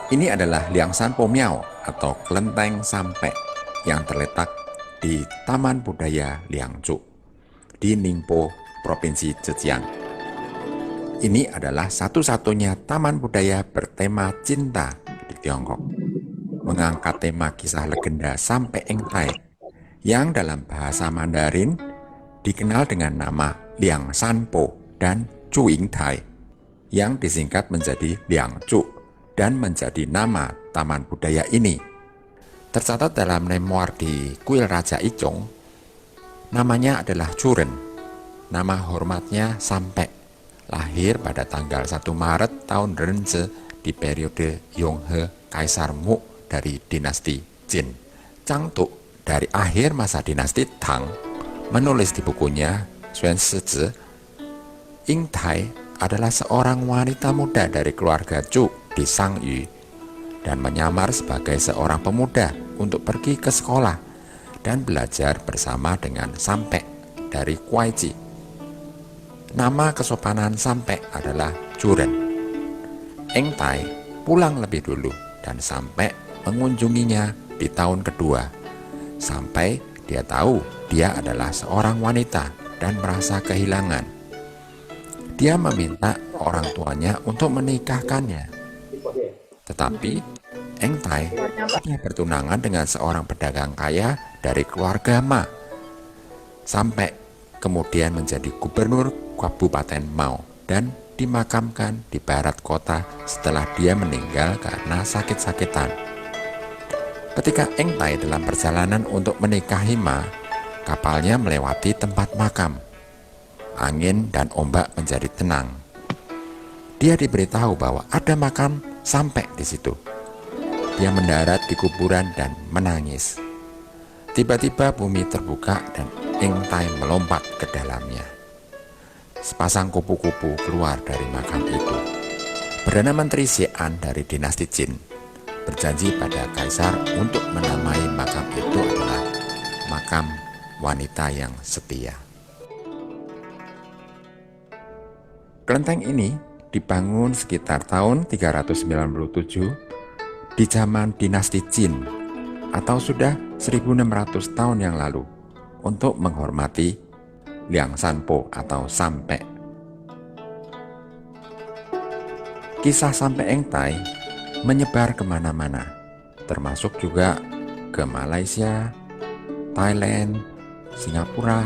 Ini adalah Liang Sanpo Miao atau kelenteng sampe yang terletak di Taman Budaya Liangzhou di Ningpo, Provinsi Zhejiang. Ini adalah satu-satunya taman budaya bertema cinta di Tiongkok, mengangkat tema kisah legenda Sampe Eng Tai yang dalam bahasa Mandarin dikenal dengan nama Liang Sanpo dan Chu Ying Tai yang disingkat menjadi Liang Zhu dan menjadi nama taman budaya ini. Tercatat dalam memoir di kuil Raja Icong, namanya adalah Churen. Nama hormatnya Sampe, lahir pada tanggal 1 Maret tahun Renze di periode Yonghe Kaisar Mu dari dinasti Jin. Chang Tu dari akhir masa dinasti Tang menulis di bukunya Xuan Shizhi, Ying Tai adalah seorang wanita muda dari keluarga Zhu di Shangyu dan menyamar sebagai seorang pemuda untuk pergi ke sekolah dan belajar bersama dengan Sampe dari Kuai-ji. Nama kesopanan Sampe adalah Churen. Eng Tai pulang lebih dulu dan Sampe mengunjunginya di tahun kedua. Sampai dia tahu dia adalah seorang wanita dan merasa kehilangan. Dia meminta orang tuanya untuk menikahkannya. Tetapi Eng Tai hanya bertunangan dengan seorang pedagang kaya dari keluarga Ma. Sampai kemudian menjadi gubernur Kabupaten Mao dan dimakamkan di barat kota setelah dia meninggal karena sakit-sakitan. Ketika Eng Tai dalam perjalanan untuk menikahi Ma, kapalnya melewati tempat makam. Angin dan ombak menjadi tenang. Dia diberitahu bahwa ada makam Sampe di situ. Dia mendarat di kuburan dan menangis. Tiba-tiba bumi terbuka dan Eng Tai melompat ke dalamnya. Sepasang kupu-kupu keluar dari makam itu. Perdana Menteri Xian dari dinasti Jin berjanji pada kaisar untuk menamai makam itu adalah makam wanita yang setia. Kelenteng ini dibangun sekitar tahun 397 di zaman dinasti Jin atau sudah 1600 tahun yang lalu untuk menghormati Liang Sanpo atau Sampe. Kisah Sampe Eng Tai menyebar kemana-mana, termasuk juga ke Malaysia, Thailand, Singapura,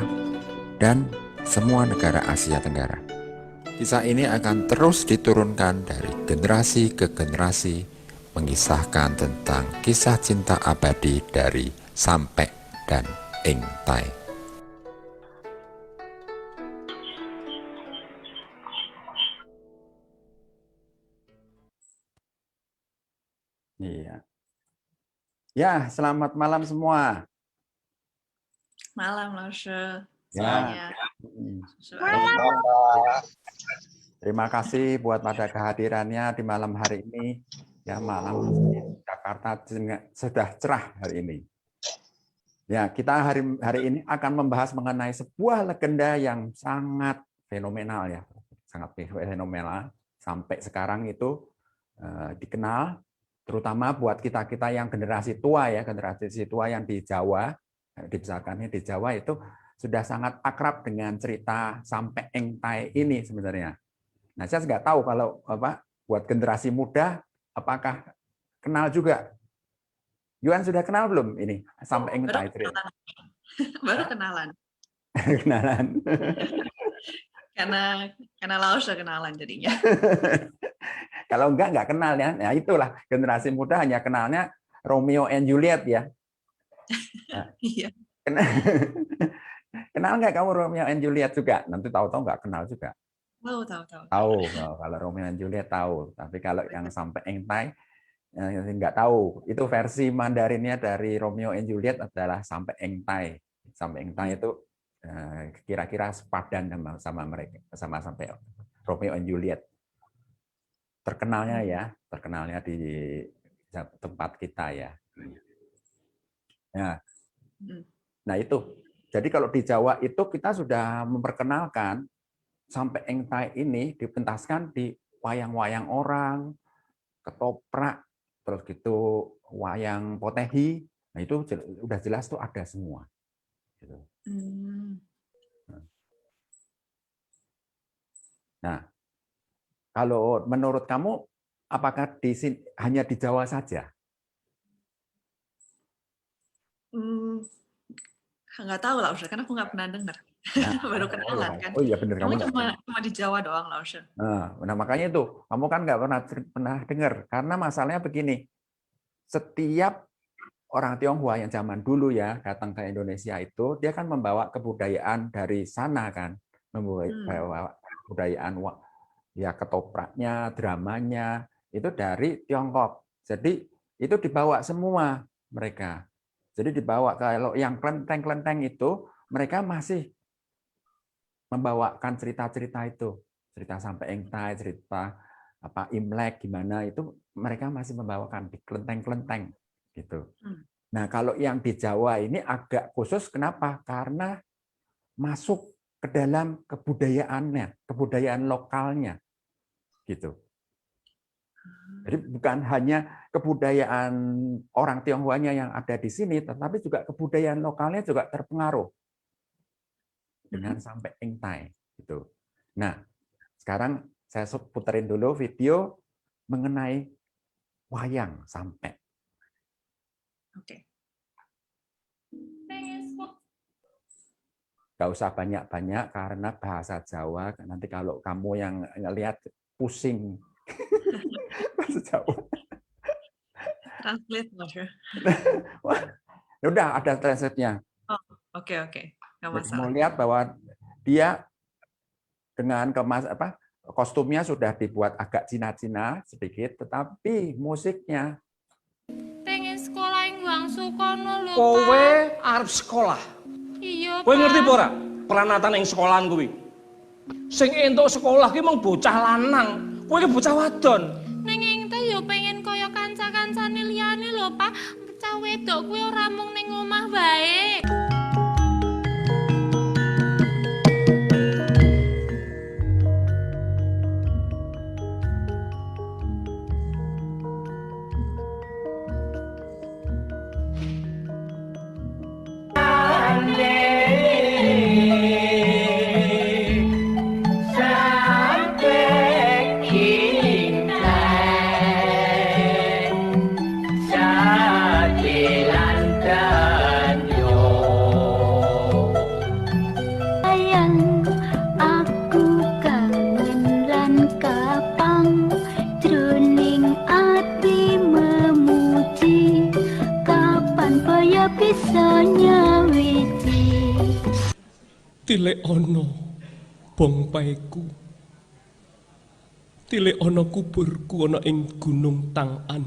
dan semua negara Asia Tenggara. Kisah ini akan terus diturunkan dari generasi ke generasi, mengisahkan tentang kisah cinta abadi dari Sampe dan Eng Tai. Iya. Ya, selamat malam semua. Malam, Laushe. Ya. Malam. Terima kasih buat pada kehadirannya di malam hari ini. Ya, malam Jakarta sudah cerah hari ini. Ya, kita hari ini akan membahas mengenai sebuah legenda yang sangat fenomenal ya, sangat fenomenal sampai sekarang itu dikenal, terutama buat kita yang generasi tua ya, generasi tua yang di Jawa, dibesarkannya di Jawa itu sudah sangat akrab dengan cerita Sampe Eng Tai ini sebenarnya. Nah, saya nggak tahu kalau buat generasi muda apakah kenal juga. Yuan sudah kenal belum ini Sampe Eng Tai? Baru kenalan. Kenalan. karena Laushe kenalan jadinya. Kalau nggak kenal ya. Nah, itulah generasi muda hanya kenalnya Romeo and Juliet ya. Nah, Iya. Kenal nggak kamu Romeo and Juliet juga? Nanti tahu-tahu nggak kenal juga. Tahu. Tahu, kalau Romeo and Juliet tahu. Tapi kalau yang Sampai Eng Tai nggak tahu. Itu versi Mandarinnya dari Romeo and Juliet adalah Sampai Eng Tai. Sampai Eng Tai itu kira-kira sepadan sama mereka, sama sampai Romeo and Juliet. Terkenalnya di tempat kita ya. Nah itu. Jadi kalau di Jawa itu kita sudah memperkenalkan Sampai Eng Tai ini dipentaskan di wayang-wayang orang, ketoprak, terus gitu wayang potehi, nah itu udah jelas tuh ada semua. Gitu. Nah, kalau menurut kamu, apakah di sini hanya di Jawa saja? Nggak tahu lah, Ustaz, karena aku nggak pernah dengar. Nah, Baru kenalan kan. oh iya benar kamu Emang nggak pernah. cuma di Jawa doang lah, Ustaz. Nah, makanya itu kamu kan nggak pernah dengar karena masalahnya begini. Setiap orang Tionghoa yang zaman dulu ya datang ke Indonesia itu dia kan membawa kebudayaan dari sana kan, membawa kebudayaan ya ketopraknya, dramanya itu dari Tiongkok. Jadi itu dibawa semua mereka. Jadi dibawa kalau yang kelenteng-kelenteng itu mereka masih membawakan cerita-cerita itu, cerita sampai engtai, cerita apa Imlek gimana itu mereka masih membawakan di kelenteng-kelenteng gitu. Nah, kalau yang di Jawa ini agak khusus kenapa? Karena masuk ke dalam kebudayaannya, kebudayaan lokalnya gitu. Jadi bukan hanya kebudayaan orang Tionghoanya yang ada di sini, tetapi juga kebudayaan lokalnya juga terpengaruh dengan sampai engtai gitu. Nah, sekarang saya puterin dulu video mengenai wayang sampai. Oke. Gak usah banyak-banyak karena bahasa Jawa nanti kalau kamu yang ngelihat pusing bahasa Jawa. Translate, Ustaz. Wah, udah ada translate-nya. Oh, oke. Nggak Jadi mau masalah. lihat bahwa dia dengan kostumnya sudah dibuat agak Cina-Cina sedikit, tetapi musiknya Pengen sekolah yang bangsu kono lho, Kowe Pak. arep sekolah. Iya, Kowe Pak. ngerti apa ora? Peranatan ing sekolahan kuwi. Sing entuk sekolah ki mung bocah lanang. Kowe ki bocah wadon. Ning ente yo pengen kaya kanca-kancane liyane lho, Pak. Bocah wedok kuwi ora mung ning omah bae. Tilek ono bong paeku, tilek ono kuburku ono ing Gunung Tang'an.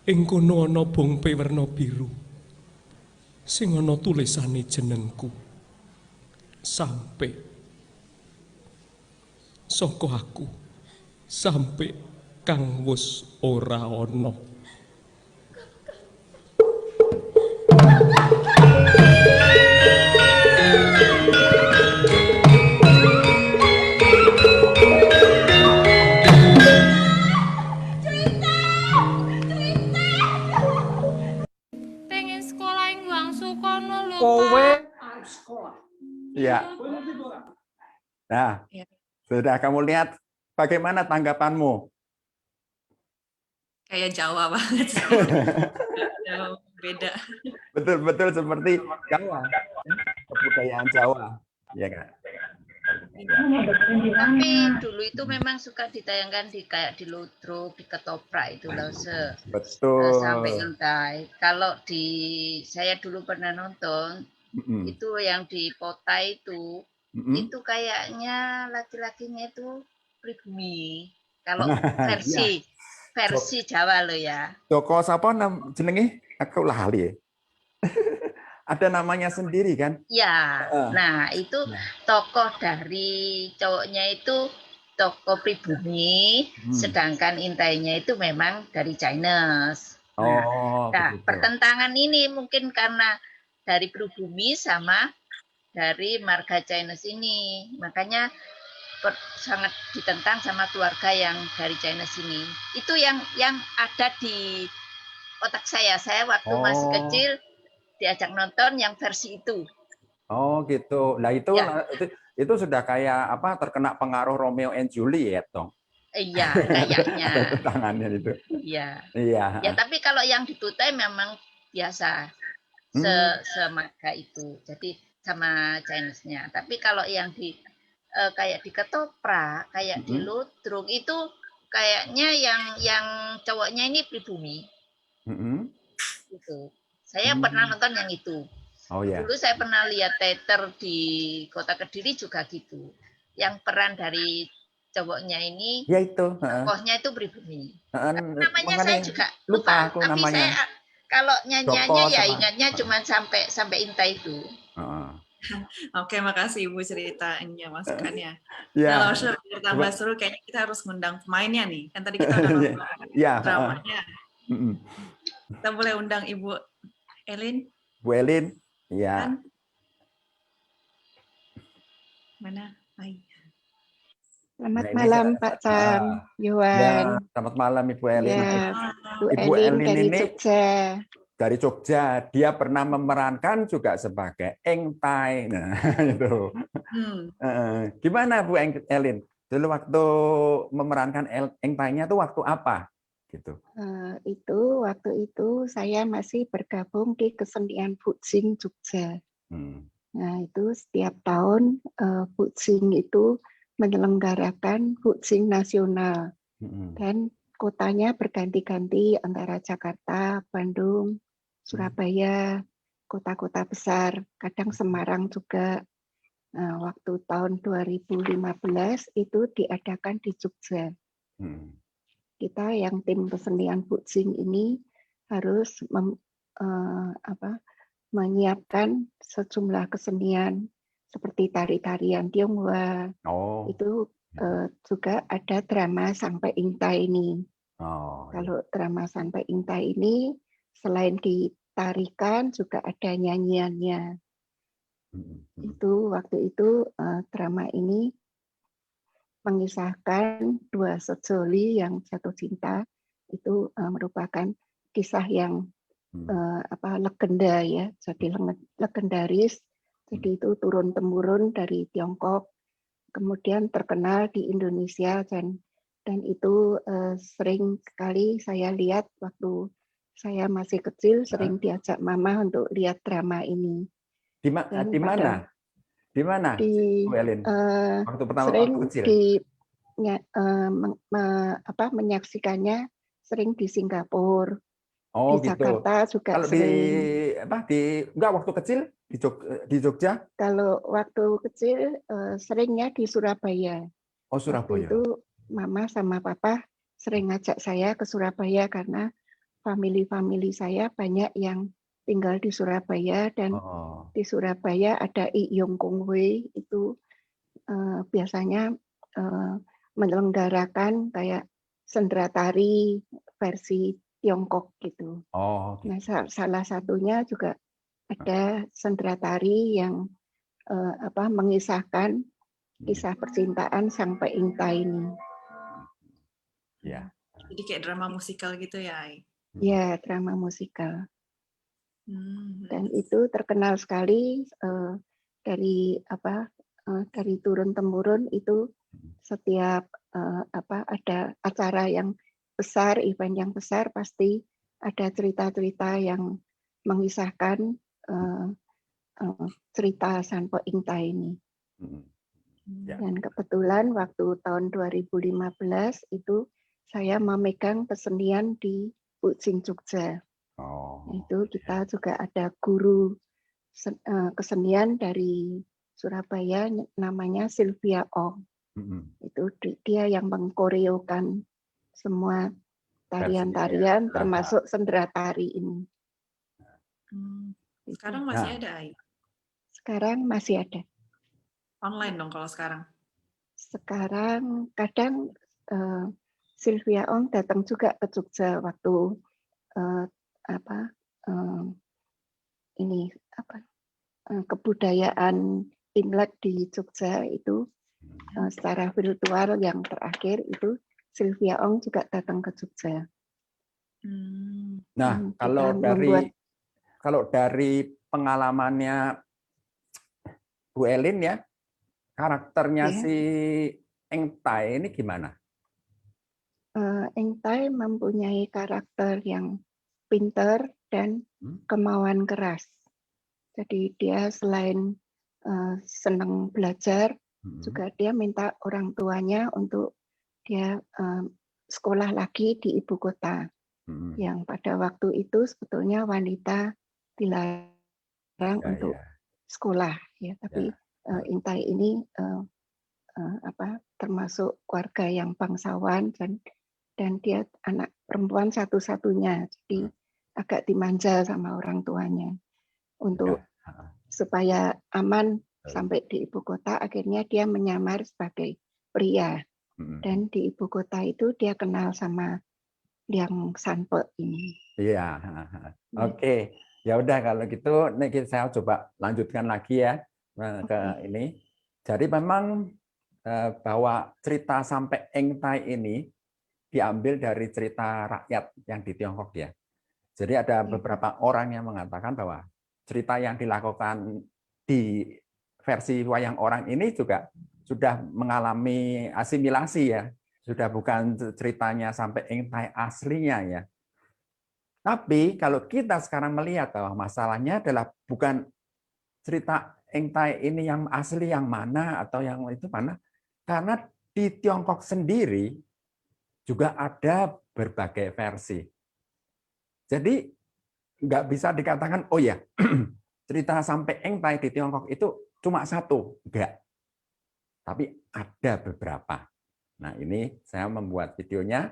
Ing kono ono bongpe werna biru, sing ono tulisane jenengku. Sampai saka aku, sampai kang wus ora ono. Pengen sekolah yang bangsu kono lho, Kowe Pak. arep sekolah. ya. Kowe ngerti apa ora? Nah, Ya. sudah kamu lihat bagaimana tanggapanmu? Kayak Jawa banget sih. Jauh beda. Betul-betul seperti Jawa, kebudayaan Jawa, ya kan? Tapi dulu itu memang suka ditayangkan di kayak di Ludruk, di Ketoprak itu loh Betul. sampai intai. Kalau di saya dulu pernah nonton itu yang di Pota itu kayaknya laki-lakinya itu pribumi. Kalau versi Jawa lo ya. Toko siapa jenenge? Aku lali ya. Ada namanya sendiri kan? Ya, nah itu tokoh dari cowoknya itu tokoh pribumi, sedangkan intainya itu memang dari Chinese. Nah, pertentangan ini mungkin karena dari pribumi sama dari marga Chinese ini, makanya sangat ditentang sama keluarga yang dari China sini. Itu yang ada di otak saya. Saya waktu masih Oh, kecil diajak nonton yang versi itu. oh gitu. Lah Ya, itu sudah kayak apa terkena pengaruh Romeo and Juliet dong. iya kayaknya. Tangannya itu. Iya. Iya. Ya, tapi kalau yang di Kutai memang biasa Hmm, semaga itu. Jadi sama Chinese-nya. Tapi kalau yang di kayak di ketoprak, kayak di mm-mm, ludruk itu kayaknya yang cowoknya ini pribumi mm-mm, gitu. Saya pernah hmm. nonton yang itu. Oh ya. Dulu saya pernah lihat teater di Kota Kediri juga gitu. Yang peran dari cowoknya ini Ya itu. tokohnya itu pribumi. Namanya Makanya saya juga lupa lupa, aku tapi namanya. saya kalau Joko nyanyiannya ya sama. ingatnya cuma sampai Inta itu. Heeh. Oke, makasih Ibu ceritanya, masukannya. Nah, Ya. Lausha, biar tambah seru, kayaknya kita harus ngundang pemainnya nih. Kan tadi kita udah nonton Ya. dramanya. Mm-mm. Kita boleh undang Ibu Elin, Bu Elin. Ya. kan? Mana? Hai. Selamat Nah, ini malam Pak Sam, ya, Yuan. selamat malam Ibu Elin. Ya, Bu Ibu Elin Elin dari ini Jogja. dari Jogja, dia pernah memerankan juga sebagai Eng Tai. Nah, itu. Gimana Bu Elin? Dulu waktu memerankan Eng Tai-nya itu waktu apa? Gitu. Waktu itu saya masih bergabung di kesenian Bukjing Jogja. Nah, itu setiap tahun Bukjing itu menyelenggarakan Bukjing nasional. Dan kotanya berganti-ganti antara Jakarta, Bandung, Surabaya, kota-kota besar, kadang Semarang juga. Nah, waktu tahun 2015 itu diadakan di Jogja. Kita yang tim kesenian Bukjing ini harus menyiapkan sejumlah kesenian seperti tari-tarian Tionghoa. Itu juga ada drama Sampai Intai ini. Kalau drama Sampai Intai ini selain ditarikan juga ada nyanyiannya. Itu waktu itu drama ini mengisahkan dua sejoli yang jatuh cinta. Itu merupakan kisah yang legenda ya, jadi legendaris. Jadi itu turun temurun dari Tiongkok, kemudian terkenal di Indonesia dan itu sering sekali saya lihat waktu saya masih kecil, sering diajak mama untuk lihat drama ini. Di mana? Di mana? Bu Elin? Waktu pertama sering waktu kecil. Menyaksikannya sering di Singapura. Oh, di gitu. Jakarta juga kalau sering. Enggak waktu kecil di Jogja? Kalau waktu kecil seringnya di Surabaya. Oh, Surabaya. Waktu itu mama sama papa sering ngajak saya ke Surabaya karena famili saya banyak yang tinggal di Surabaya dan di Surabaya ada I Yong Kung Wei itu biasanya menyelenggarakan kayak sendera tari versi Tiongkok gitu. Nah, salah satunya juga ada sendera tari yang mengisahkan kisah percintaan Sampai Intai ini. Ya. Jadi kayak drama musikal gitu ya, Ai? Ya, drama musikal. Dan itu terkenal sekali dari turun temurun itu setiap ada acara yang besar, event yang besar pasti ada cerita-cerita yang mengisahkan cerita Sampai Intai ini. Dan kebetulan waktu tahun 2015 itu saya memegang kesenian di Bukjing Jogja. Itu kita juga ada guru kesenian dari Surabaya namanya Sylvia Ong. Itu dia yang mengkoreokan semua tarian-tarian termasuk sendera tari ini. Sekarang masih ada, Ai? Sekarang masih ada. Online dong kalau sekarang? Sekarang kadang Sylvia Ong datang juga ke Jogja waktu kebudayaan Imlek di Jogja itu secara virtual yang terakhir itu Sylvia Ong juga datang ke Jogja. Nah, kalau dari pengalamannya Bu Elin ya, karakternya si Eng Tai ini gimana? Eng Tai mempunyai karakter yang pintar dan kemauan keras. Jadi dia selain senang belajar, juga dia minta orang tuanya untuk dia sekolah lagi di ibu kota. Yang pada waktu itu sebetulnya wanita dilarang untuk sekolah, ya. Tapi Eng Tai ini termasuk keluarga yang bangsawan dan dia anak perempuan satu-satunya, jadi agak dimanja sama orang tuanya untuk supaya aman sampai di ibu kota. Akhirnya dia menyamar sebagai pria dan di ibu kota itu dia kenal sama Liang Sanpe ini. Iya, oke. Ya udah kalau gitu, nih saya coba lanjutkan lagi ya ke ini. Jadi memang bahwa cerita sampai Eng Tai ini diambil dari cerita rakyat yang di Tiongkok ya. Jadi ada beberapa orang yang mengatakan bahwa cerita yang dilakukan di versi wayang orang ini juga sudah mengalami asimilasi ya. Sudah bukan ceritanya sampai Eng Tai aslinya ya. Tapi kalau kita sekarang melihat bahwa masalahnya adalah bukan cerita Eng Tai ini yang asli yang mana atau yang itu mana, karena di Tiongkok sendiri juga ada berbagai versi. Jadi nggak bisa dikatakan oh ya cerita sampai Eng Tai di Tiongkok itu cuma satu, enggak. Tapi ada beberapa. Nah ini saya membuat videonya,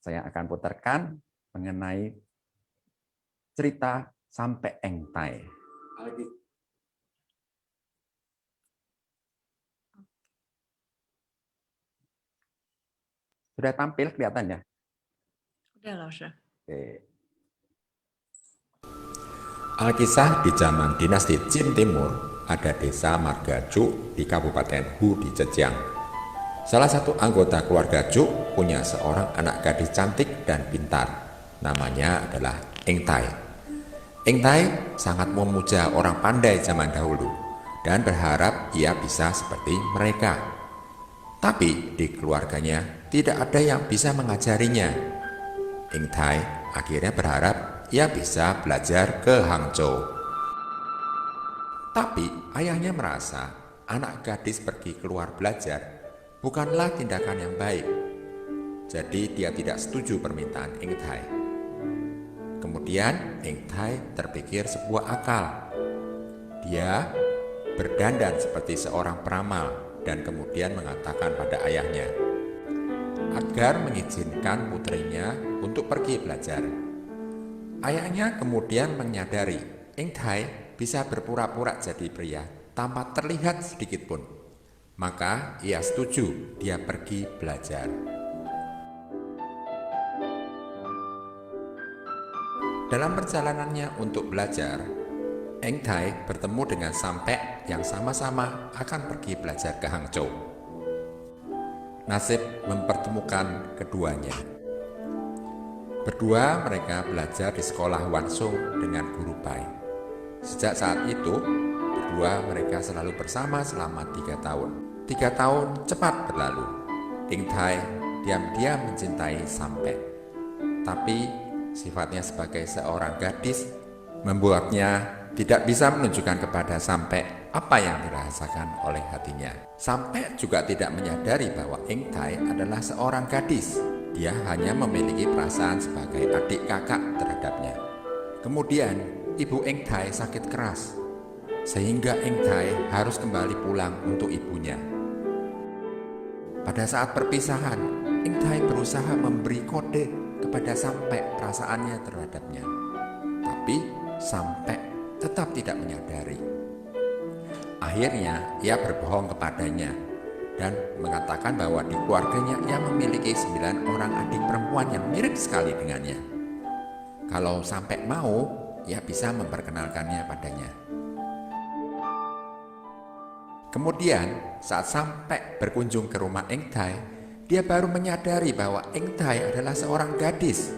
saya akan putarkan mengenai cerita sampai Eng Tai. Sudah tampil kelihatannya? Sudah, Lausha. Oke. Alkisah di zaman dinasti Qin Timur, ada desa Marga Chu di Kabupaten Hu di Zhejiang. Salah satu anggota keluarga Chu punya seorang anak gadis cantik dan pintar. Namanya adalah Eng Tai. Eng Tai sangat memuja orang pandai zaman dahulu dan berharap ia bisa seperti mereka. Tapi di keluarganya tidak ada yang bisa mengajarinya. Eng Tai akhirnya berharap ia bisa belajar ke Hangzhou. Tapi ayahnya merasa anak gadis pergi keluar belajar bukanlah tindakan yang baik. Jadi dia tidak setuju permintaan Eng Tai. Kemudian Eng Tai terpikir sebuah akal. Dia berdandan seperti seorang peramal dan kemudian mengatakan pada ayahnya agar mengizinkan putrinya untuk pergi belajar. Ayahnya kemudian menyadari Eng Tai bisa berpura-pura jadi pria tanpa terlihat sedikit pun. Maka ia setuju dia pergi belajar. Dalam perjalanannya untuk belajar, Eng Tai bertemu dengan Sampe yang sama-sama akan pergi belajar ke Hangzhou. Nasib mempertemukan keduanya. Berdua mereka belajar di sekolah Wansung dengan guru Pai. Sejak saat itu, berdua mereka selalu bersama selama 3 tahun. 3 tahun cepat berlalu. Eng Tai diam-diam mencintai Sampe. Tapi sifatnya sebagai seorang gadis membuatnya tidak bisa menunjukkan kepada Sampe apa yang dirasakan oleh hatinya. Sampe juga tidak menyadari bahwa Eng Tai adalah seorang gadis. Dia hanya memiliki perasaan sebagai adik kakak terhadapnya. Kemudian, ibu Eng Tai sakit keras, sehingga Eng Tai harus kembali pulang untuk ibunya. Pada saat perpisahan, Eng Tai berusaha memberi kode kepada Sampe perasaannya terhadapnya. Tapi Sampe tetap tidak menyadari. Akhirnya ia berbohong kepadanya dan mengatakan bahwa di keluarganya ia memiliki 9 orang adik perempuan yang mirip sekali dengannya. Kalau Sampe mau, ia bisa memperkenalkannya padanya. Kemudian saat sampai berkunjung ke rumah Eng Tai, dia baru menyadari bahwa Eng Tai adalah seorang gadis.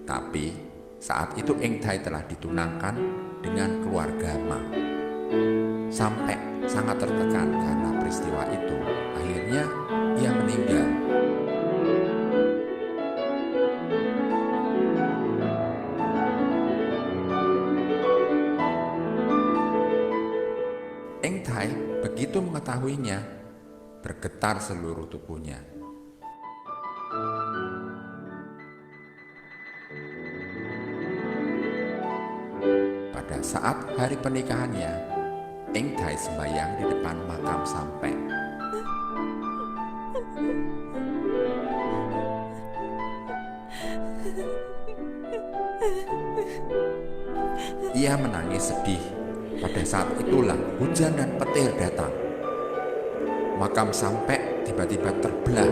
Tapi saat itu Eng Tai telah ditunangkan dengan keluarga Ma. Sampai sangat tertekan karena peristiwa itu, akhirnya ia meninggal. Eng Tai begitu mengetahuinya, bergetar seluruh tubuhnya. Pada saat hari pernikahannya, Eng Tai sembahyang di depan makam Sampe. Ia menangis sedih. Pada saat itulah hujan dan petir datang. Makam Sampe tiba-tiba terbelah.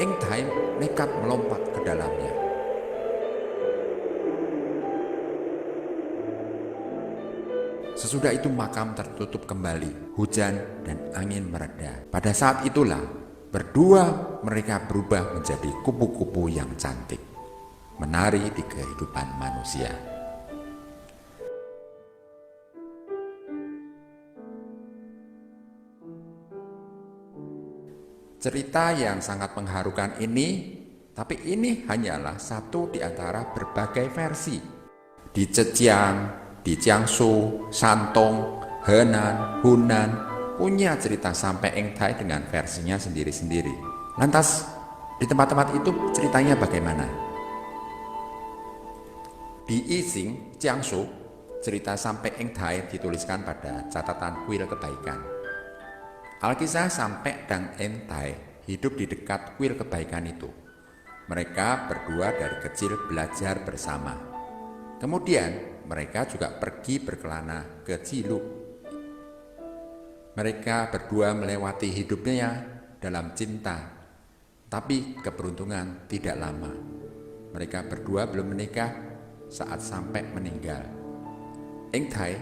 Eng Tai nekat melompat ke dalamnya. Sesudah itu makam tertutup kembali, hujan dan angin mereda. Pada saat itulah berdua mereka berubah menjadi kupu-kupu yang cantik, menari di kehidupan manusia. Cerita yang sangat mengharukan ini, tapi ini hanyalah satu di antara berbagai versi. Di Zhejiang, di Jiangsu, Shantung, Henan, Hunan punya cerita Sampe Eng Tai dengan versinya sendiri-sendiri. Lantas, di tempat-tempat itu ceritanya bagaimana? Di Yixing, Jiangsu, cerita Sampe Eng Tai dituliskan pada catatan kuil kebaikan. Alkisah Sampe dan Eng Tai hidup di dekat kuil kebaikan itu. Mereka berdua dari kecil belajar bersama. Kemudian mereka juga pergi berkelana ke Ciluk. Mereka berdua melewati hidupnya dalam cinta, tapi keberuntungan tidak lama. Mereka berdua belum menikah saat Sampe meninggal. Eng Tai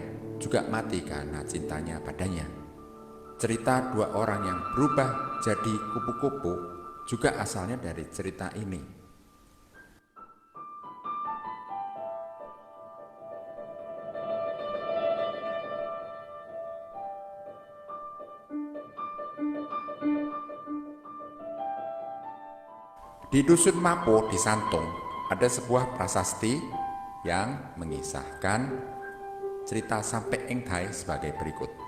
juga mati karena cintanya padanya. Cerita dua orang yang berubah jadi kupu-kupu juga asalnya dari cerita ini. Di Dusun Mapo di Santung ada sebuah prasasti yang mengisahkan cerita Sampe Eng Tai sebagai berikut.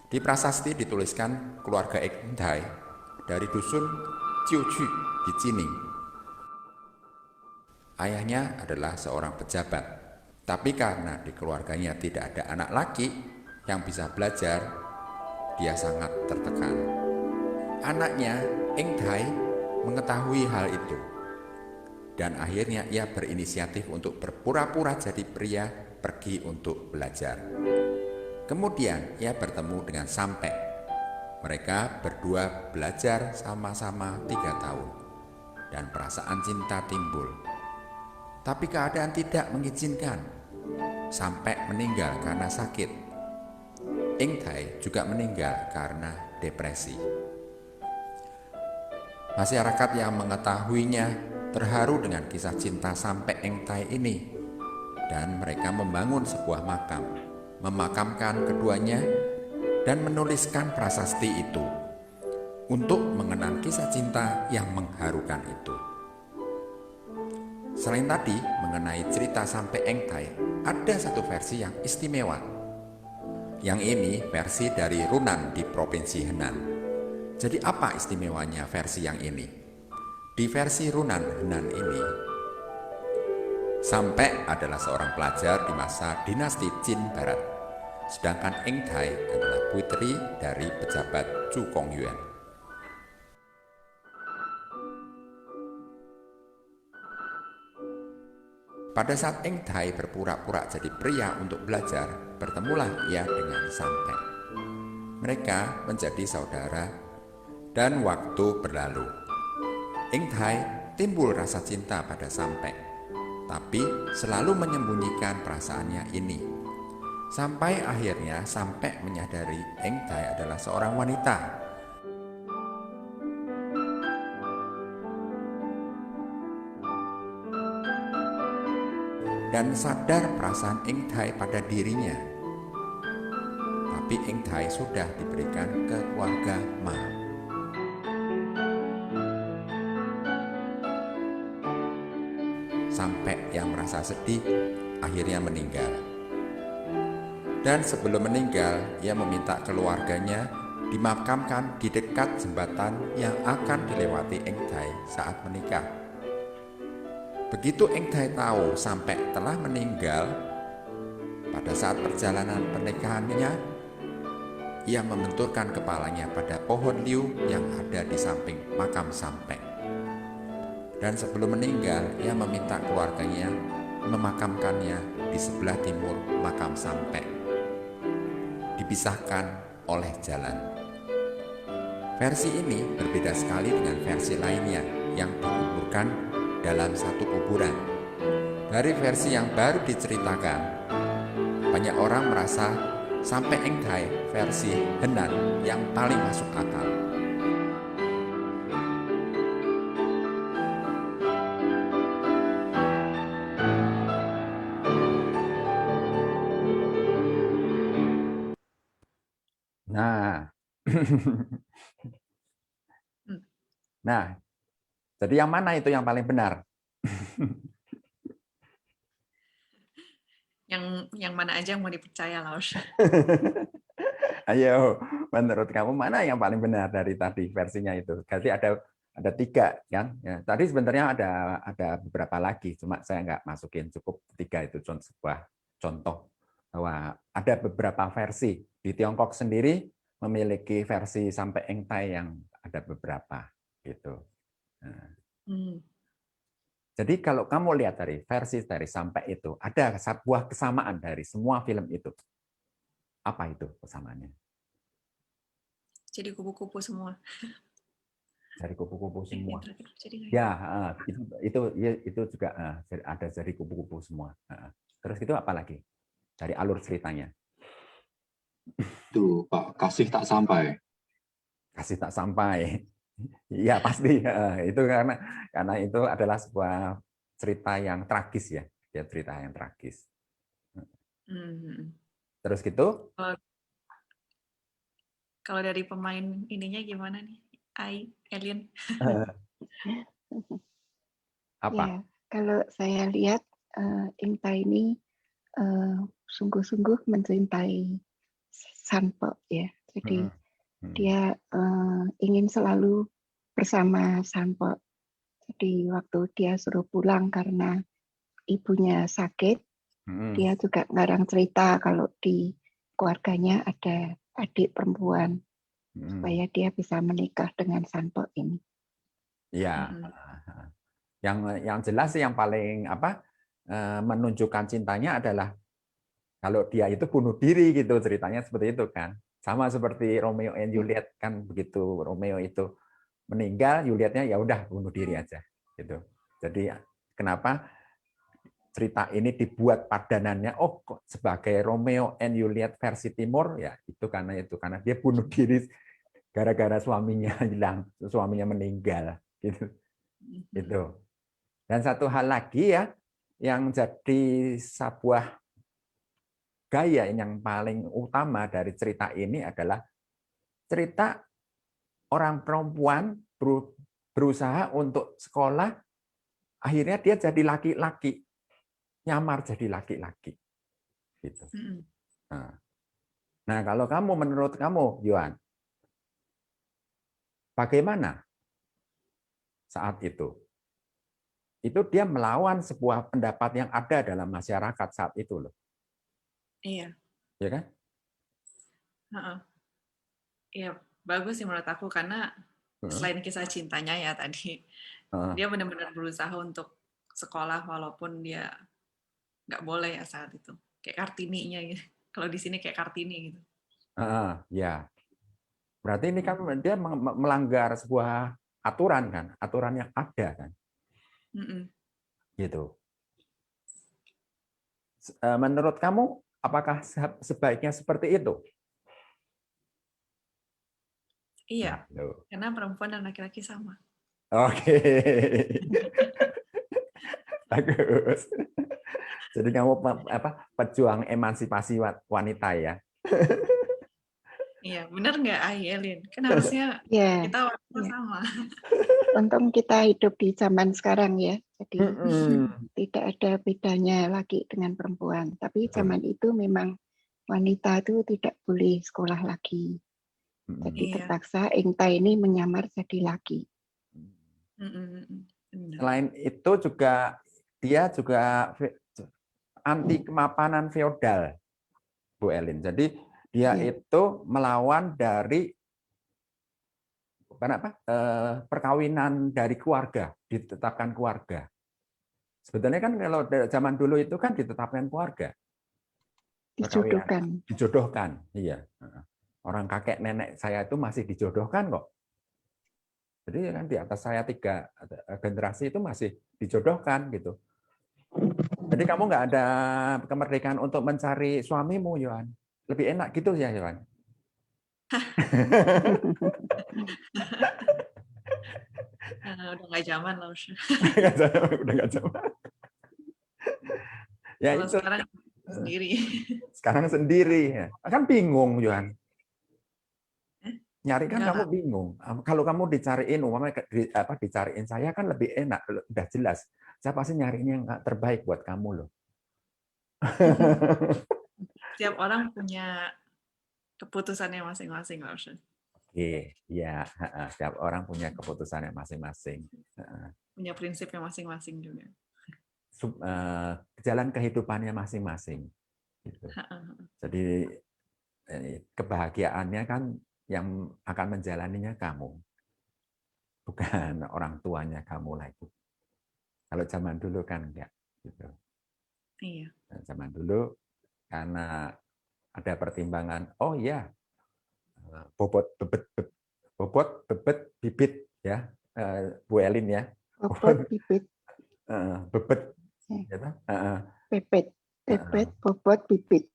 Di prasasti dituliskan keluarga Eng Tai dari dusun Jiuqu di Jining. Ayahnya adalah seorang pejabat, tapi karena di keluarganya tidak ada anak laki yang bisa belajar, dia sangat tertekan. Anaknya Eng Tai mengetahui hal itu, dan akhirnya ia berinisiatif untuk berpura-pura jadi pria pergi untuk belajar. Kemudian ia bertemu dengan Sampe. Mereka berdua belajar sama-sama 3 tahun, dan perasaan cinta timbul. Tapi keadaan tidak mengizinkan. Sampe meninggal karena sakit. Eng Tai juga meninggal karena depresi. Masyarakat yang mengetahuinya terharu dengan kisah cinta Sampe Eng Tai ini, dan mereka membangun sebuah makam, memakamkan keduanya, dan menuliskan prasasti itu untuk mengenang kisah cinta yang mengharukan itu. Selain tadi mengenai cerita Sampe Eng Tai, ada satu versi yang istimewa. Yang ini versi dari Runan di Provinsi Henan. Jadi apa istimewanya versi yang ini? Di versi Runan Henan ini, Sampe adalah seorang pelajar di masa dinasti Jin Barat, sedangkan Eng Tai adalah putri dari pejabat Chu Kongyuan. Pada saat Eng Tai berpura-pura jadi pria untuk belajar, bertemulah ia dengan Sampe. Mereka menjadi saudara, dan waktu berlalu. Eng Tai timbul rasa cinta pada Sampe. tapi selalu menyembunyikan perasaannya ini. Sampai akhirnya sampai menyadari Eng Tai adalah seorang wanita. Dan sadar perasaan Eng Tai pada dirinya. Tapi Eng Tai sudah diberikan ke keluarga Ma. Sampai yang merasa sedih akhirnya meninggal. Dan sebelum meninggal, ia meminta keluarganya dimakamkan di dekat jembatan yang akan dilewati Eng Tai saat menikah. Begitu Eng Tai tahu sampai telah meninggal, pada saat perjalanan pernikahannya, ia membenturkan kepalanya pada pohon liu yang ada di samping makam Sampai. Dan sebelum meninggal, ia meminta keluarganya memakamkannya di sebelah timur makam Sampai, dipisahkan oleh jalan. Versi ini berbeda sekali dengan versi lainnya yang dikuburkan dalam satu kuburan. Dari versi yang baru diceritakan, banyak orang merasa Sampai Eng Tai versi Henan yang paling masuk akal. Nah, nah, jadi yang mana itu yang paling benar? Yang mana aja yang mau dipercaya, Laos. Ayo, menurut kamu mana yang paling benar dari tadi versinya itu? Jadi ada tiga, kan? Ya, tadi sebenarnya ada beberapa lagi, cuma saya nggak masukin, cukup tiga itu sebuah contoh bahwa ada beberapa versi di Tiongkok sendiri memiliki versi Sampai Eng Tai yang ada beberapa gitu. Nah. Jadi kalau kamu lihat dari versi dari Sampai itu, ada sebuah kesamaan dari semua film itu. Apa itu kesamaannya? Jadi kupu-kupu semua. Dari kupu-kupu semua. Jadi Ya, itu juga ada dari kupu-kupu semua. Terus itu apa lagi? Dari alur ceritanya. Itu Pak, kasih tak sampai. Kasih tak sampai. Iya pasti itu karena itu adalah sebuah cerita yang tragis ya, dia cerita yang tragis. Terus gitu? Kalau dari pemain ininya gimana nih, Elin? Apa? Ya, kalau saya lihat Eng Tai ini sungguh-sungguh mencintai Sanpo ya, jadi dia ingin selalu bersama Sanpo. Jadi waktu dia suruh pulang karena ibunya sakit, dia juga ngarang cerita kalau di keluarganya ada adik perempuan, supaya dia bisa menikah dengan Sanpo ini. Iya. Yang jelas sih yang paling menunjukkan cintanya adalah kalau dia itu bunuh diri gitu, ceritanya seperti itu kan. Sama seperti Romeo and Juliet kan, begitu Romeo itu meninggal, Julietnya ya udah bunuh diri aja gitu. Jadi kenapa cerita ini dibuat padanannya kok sebagai Romeo and Juliet versi timur ya karena dia bunuh diri gara-gara suaminya hilang, suaminya meninggal gitu. Itu. Dan satu hal lagi ya yang jadi sebuah gaya yang paling utama dari cerita ini adalah cerita orang perempuan berusaha untuk sekolah, akhirnya dia jadi laki-laki, nyamar jadi laki-laki. Gitu. Nah, kalau menurut kamu, Yohan, bagaimana saat itu? Itu dia melawan sebuah pendapat yang ada dalam masyarakat saat itu loh. Iya. Ya kan? Iya, bagus sih menurut aku karena selain kisah cintanya ya tadi, dia benar-benar berusaha untuk sekolah walaupun dia nggak boleh ya saat itu. Kayak Kartininya gitu. Kalau di sini kayak Kartini gitu. Ya. Berarti ini kan dia melanggar sebuah aturan kan, aturan yang ada kan. Gitu. Menurut kamu, apakah sebaiknya seperti itu? Iya, Nah, karena perempuan dan laki-laki sama. oke. Bagus. Jadi kamu pejuang emansipasi wanita ya? Iya, benar nggak Ayelin? Kan harusnya Ya, kita wanita sama. untung kita hidup di zaman sekarang ya, jadi tidak ada bedanya lagi dengan perempuan. Tapi zaman itu memang wanita itu tidak boleh sekolah lagi. Jadi terpaksa Engtai ini menyamar jadi laki. Selain itu juga dia juga anti kemapanan feodal, Bu Elin. Jadi dia itu melawan dari perkawinan dari keluarga, ditetapkan keluarga. Sebetulnya kan kalau zaman dulu itu kan ditetapkan keluarga. Dijodohkan. Iya. Orang kakek nenek saya itu masih dijodohkan kok. Jadi kan di atas saya 3 generasi itu masih dijodohkan gitu. Jadi kamu nggak ada kemerdekaan untuk mencari suamimu, Yohan. Lebih enak gitu ya, Yohan. Udah nggak zaman loh. Udah nggak zaman. Ya kalau itu. Sekarang sendiri. Sekarang sendiri. Kan bingung, Yohan. Nyari kan kamu bingung. Kalau kamu dicariin, umpamanya dicariin saya kan lebih enak, udah jelas. Saya pasti nyariin yang terbaik buat kamu loh. Setiap orang punya keputusannya masing-masing, Lawson. Oke, ya, setiap orang punya keputusannya masing-masing. Punya prinsipnya masing-masing juga. Jalan kehidupannya masing-masing. Gitu. Jadi kebahagiaannya kan yang akan menjalaninya kamu, bukan orang tuanya kamu lagi. Kalau zaman dulu kan enggak. Gitu. Iya. Zaman dulu karena ada pertimbangan, oh ya, bobot bebet bibit ya, Bu Elin ya. Bobot bibit. Bebet. Bebet bobot bibit.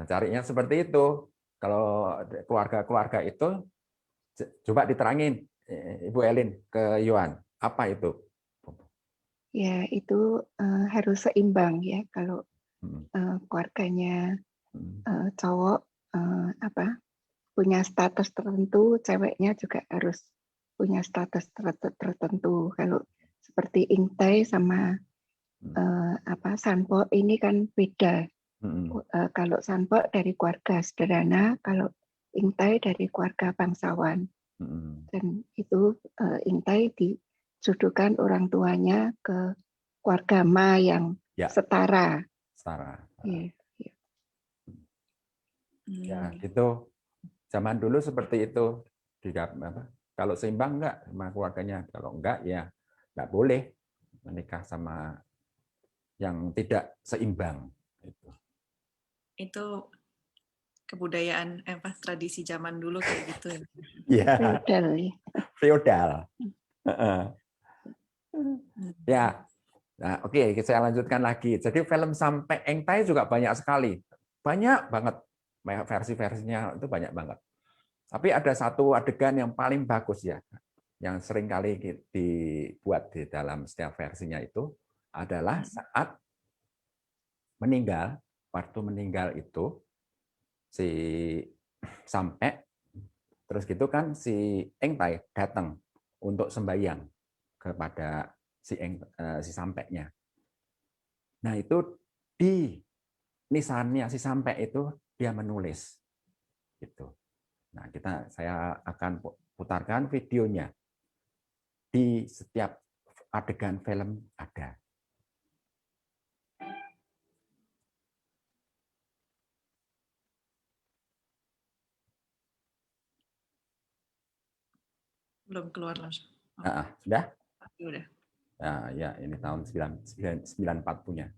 Carinya seperti itu. Kalau keluarga-keluarga itu, coba diterangin, Ibu Elin ke Yohan, apa itu? Ya, itu harus seimbang ya. Kalau keluarganya cowok punya status tertentu, ceweknya juga harus punya status tertentu. Kalau seperti Ingtai sama Sanpo ini kan beda. Kalau Sanpo dari keluarga sederhana, kalau Ingtai dari keluarga bangsawan. Dan itu Ingtai dijodohkan orang tuanya ke keluarga Ma yang setara. Ya, itu zaman dulu seperti itu. Kalau seimbang enggak sama keluarganya, kalau enggak ya enggak boleh menikah sama yang tidak seimbang. Itu kebudayaan tradisi zaman dulu kayak gitu ya. Feodal. Ya. Nah, oke, saya lanjutkan lagi. Jadi film sampai Engtai juga banyak sekali. Banyak banget. Versi-versinya itu banyak banget. Tapi ada satu adegan yang paling bagus ya, yang sering kali dibuat di dalam setiap versinya itu adalah saat meninggal. Waktu meninggal itu si Sampe terus gitu kan si Engtai datang untuk sembahyang kepada si Sampe-nya. Nah, itu di nisannya si Sampe itu dia menulis gitu. Nah, saya akan putarkan videonya. Di setiap adegan film ada. Belum keluar langsung. Sudah? Udah. Nah, ya, ini tahun 94 punya.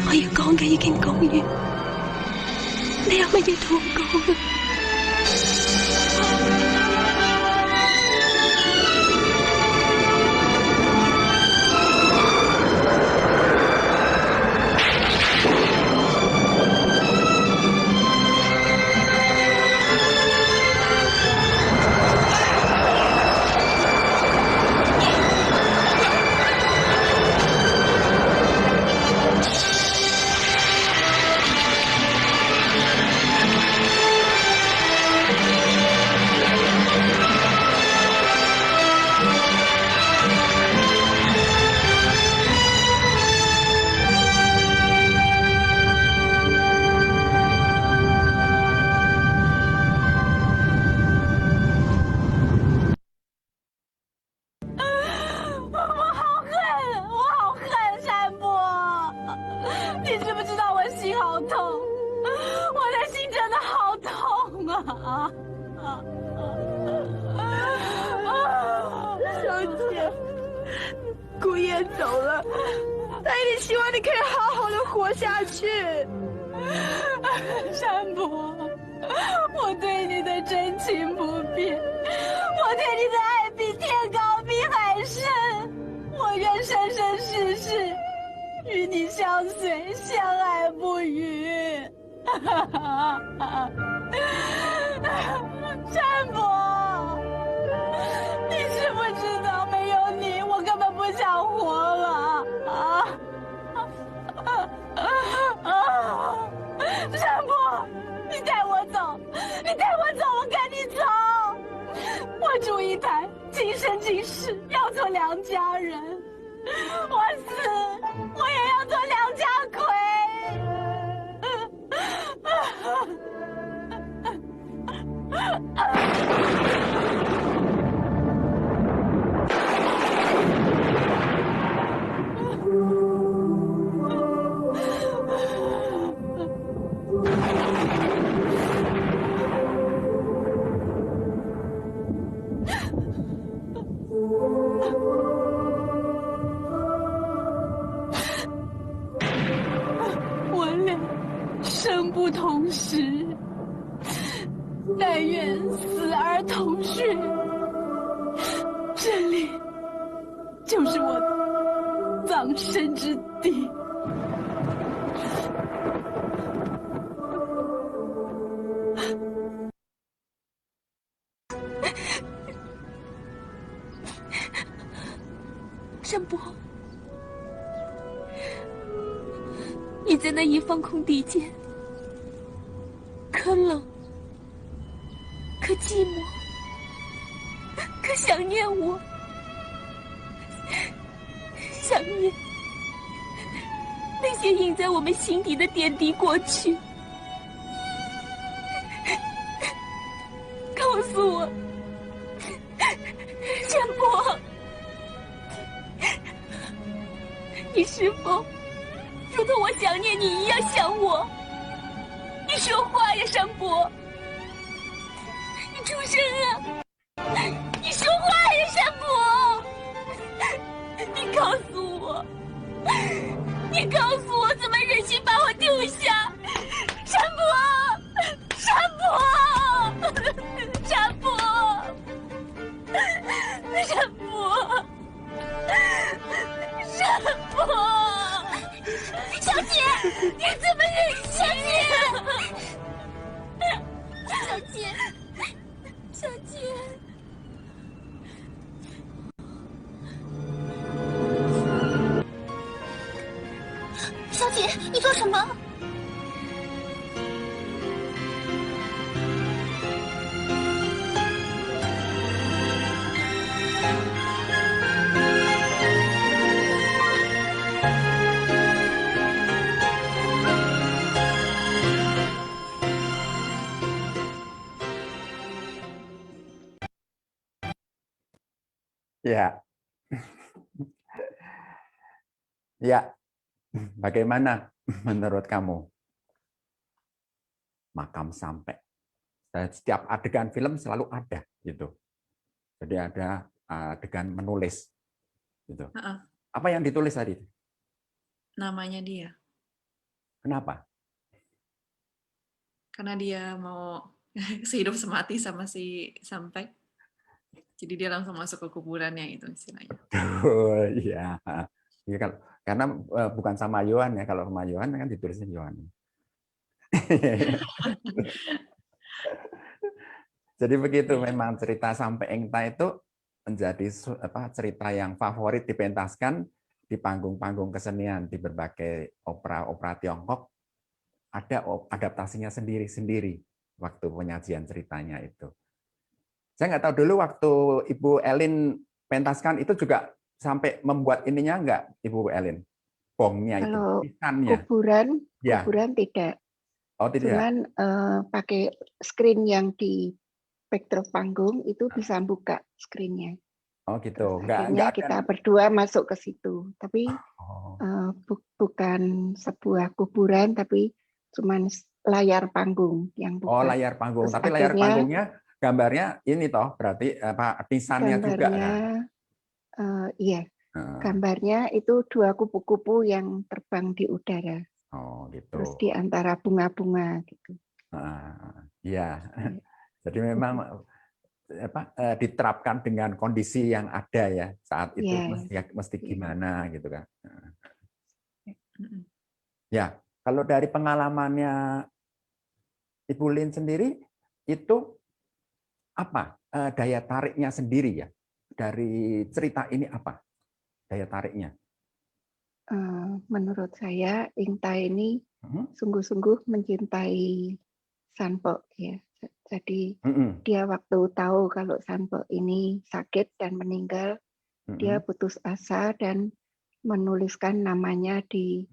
我要講嘅已經講完，你有乜嘢同我講啊？顾爷走了，他一定希望你可以好好的活下去。山伯，我对你的真情不变，我对你的爱比天高比海深，我愿生生世世与你相随，相爱不渝。山伯，你知不知道没有你，我根本不想活了山伯，你带我走，你带我走，我跟你走。我祝一台今生今世要做良家人，我死我也要做梁家奎。我俩生不同时，但愿死而同穴。这里就是我的葬身之地。山伯，你在那一方空地间，可冷，可寂寞，可想念我，想念那些印在我们心底的点滴过去。告诉我，山伯，你是否如同我想念你一样想我？你说话呀，山伯！你出声啊！你说话呀，山伯！你告诉我，你告诉我，怎么忍心把我丢下？山伯，山伯，山伯，山伯，山伯！小姐，你怎么忍心？小姐，小姐。Ya. Ya. Bagaimana menurut kamu? Makam Sampai. Setiap adegan film selalu ada gitu. Jadi ada adegan menulis gitu. Apa yang ditulis tadi? Namanya dia. Kenapa? Karena dia mau sehidup semati sama si Sampai. Jadi dia langsung masuk ke kuburannya itu istilahnya. Oh iya. Ya, karena bukan sama Yohan ya. Kalau sama Yohan kan ditulisnya Yohan. Jadi begitu memang cerita Sampai Engta itu menjadi cerita yang favorit dipentaskan di panggung-panggung kesenian di berbagai opera Tiongkok. Ada adaptasinya sendiri-sendiri waktu penyajian ceritanya itu. Saya nggak tahu dulu waktu Ibu Elin pentaskan itu juga sampai membuat ininya nggak, Ibu Elin? Bongnya itu, ikannya. Kuburan tidak. Oh, tidak. Cuman pakai screen yang di backdrop panggung itu bisa buka screen-nya. Oh gitu. Akhirnya kita berdua masuk ke situ. Tapi bukan sebuah kuburan, tapi cuman layar panggung yang buka. Oh, layar panggung. Terus tapi layar panggungnya gambarnya ini toh berarti nisannya juga kan? Iya. Gambarnya itu 2 kupu-kupu yang terbang di udara. Oh, gitu. Terus di antara bunga-bunga gitu. Iya. Jadi memang diterapkan dengan kondisi yang ada ya saat itu mesti gimana gitu kan. Ya, kalau dari pengalamannya Ibu Lin sendiri itu apa daya tariknya sendiri ya dari cerita ini, apa daya tariknya? Menurut saya Ingta ini sungguh-sungguh mencintai Sanpo ya. Jadi dia waktu tahu kalau Sanpo ini sakit dan meninggal, dia putus asa dan menuliskan namanya di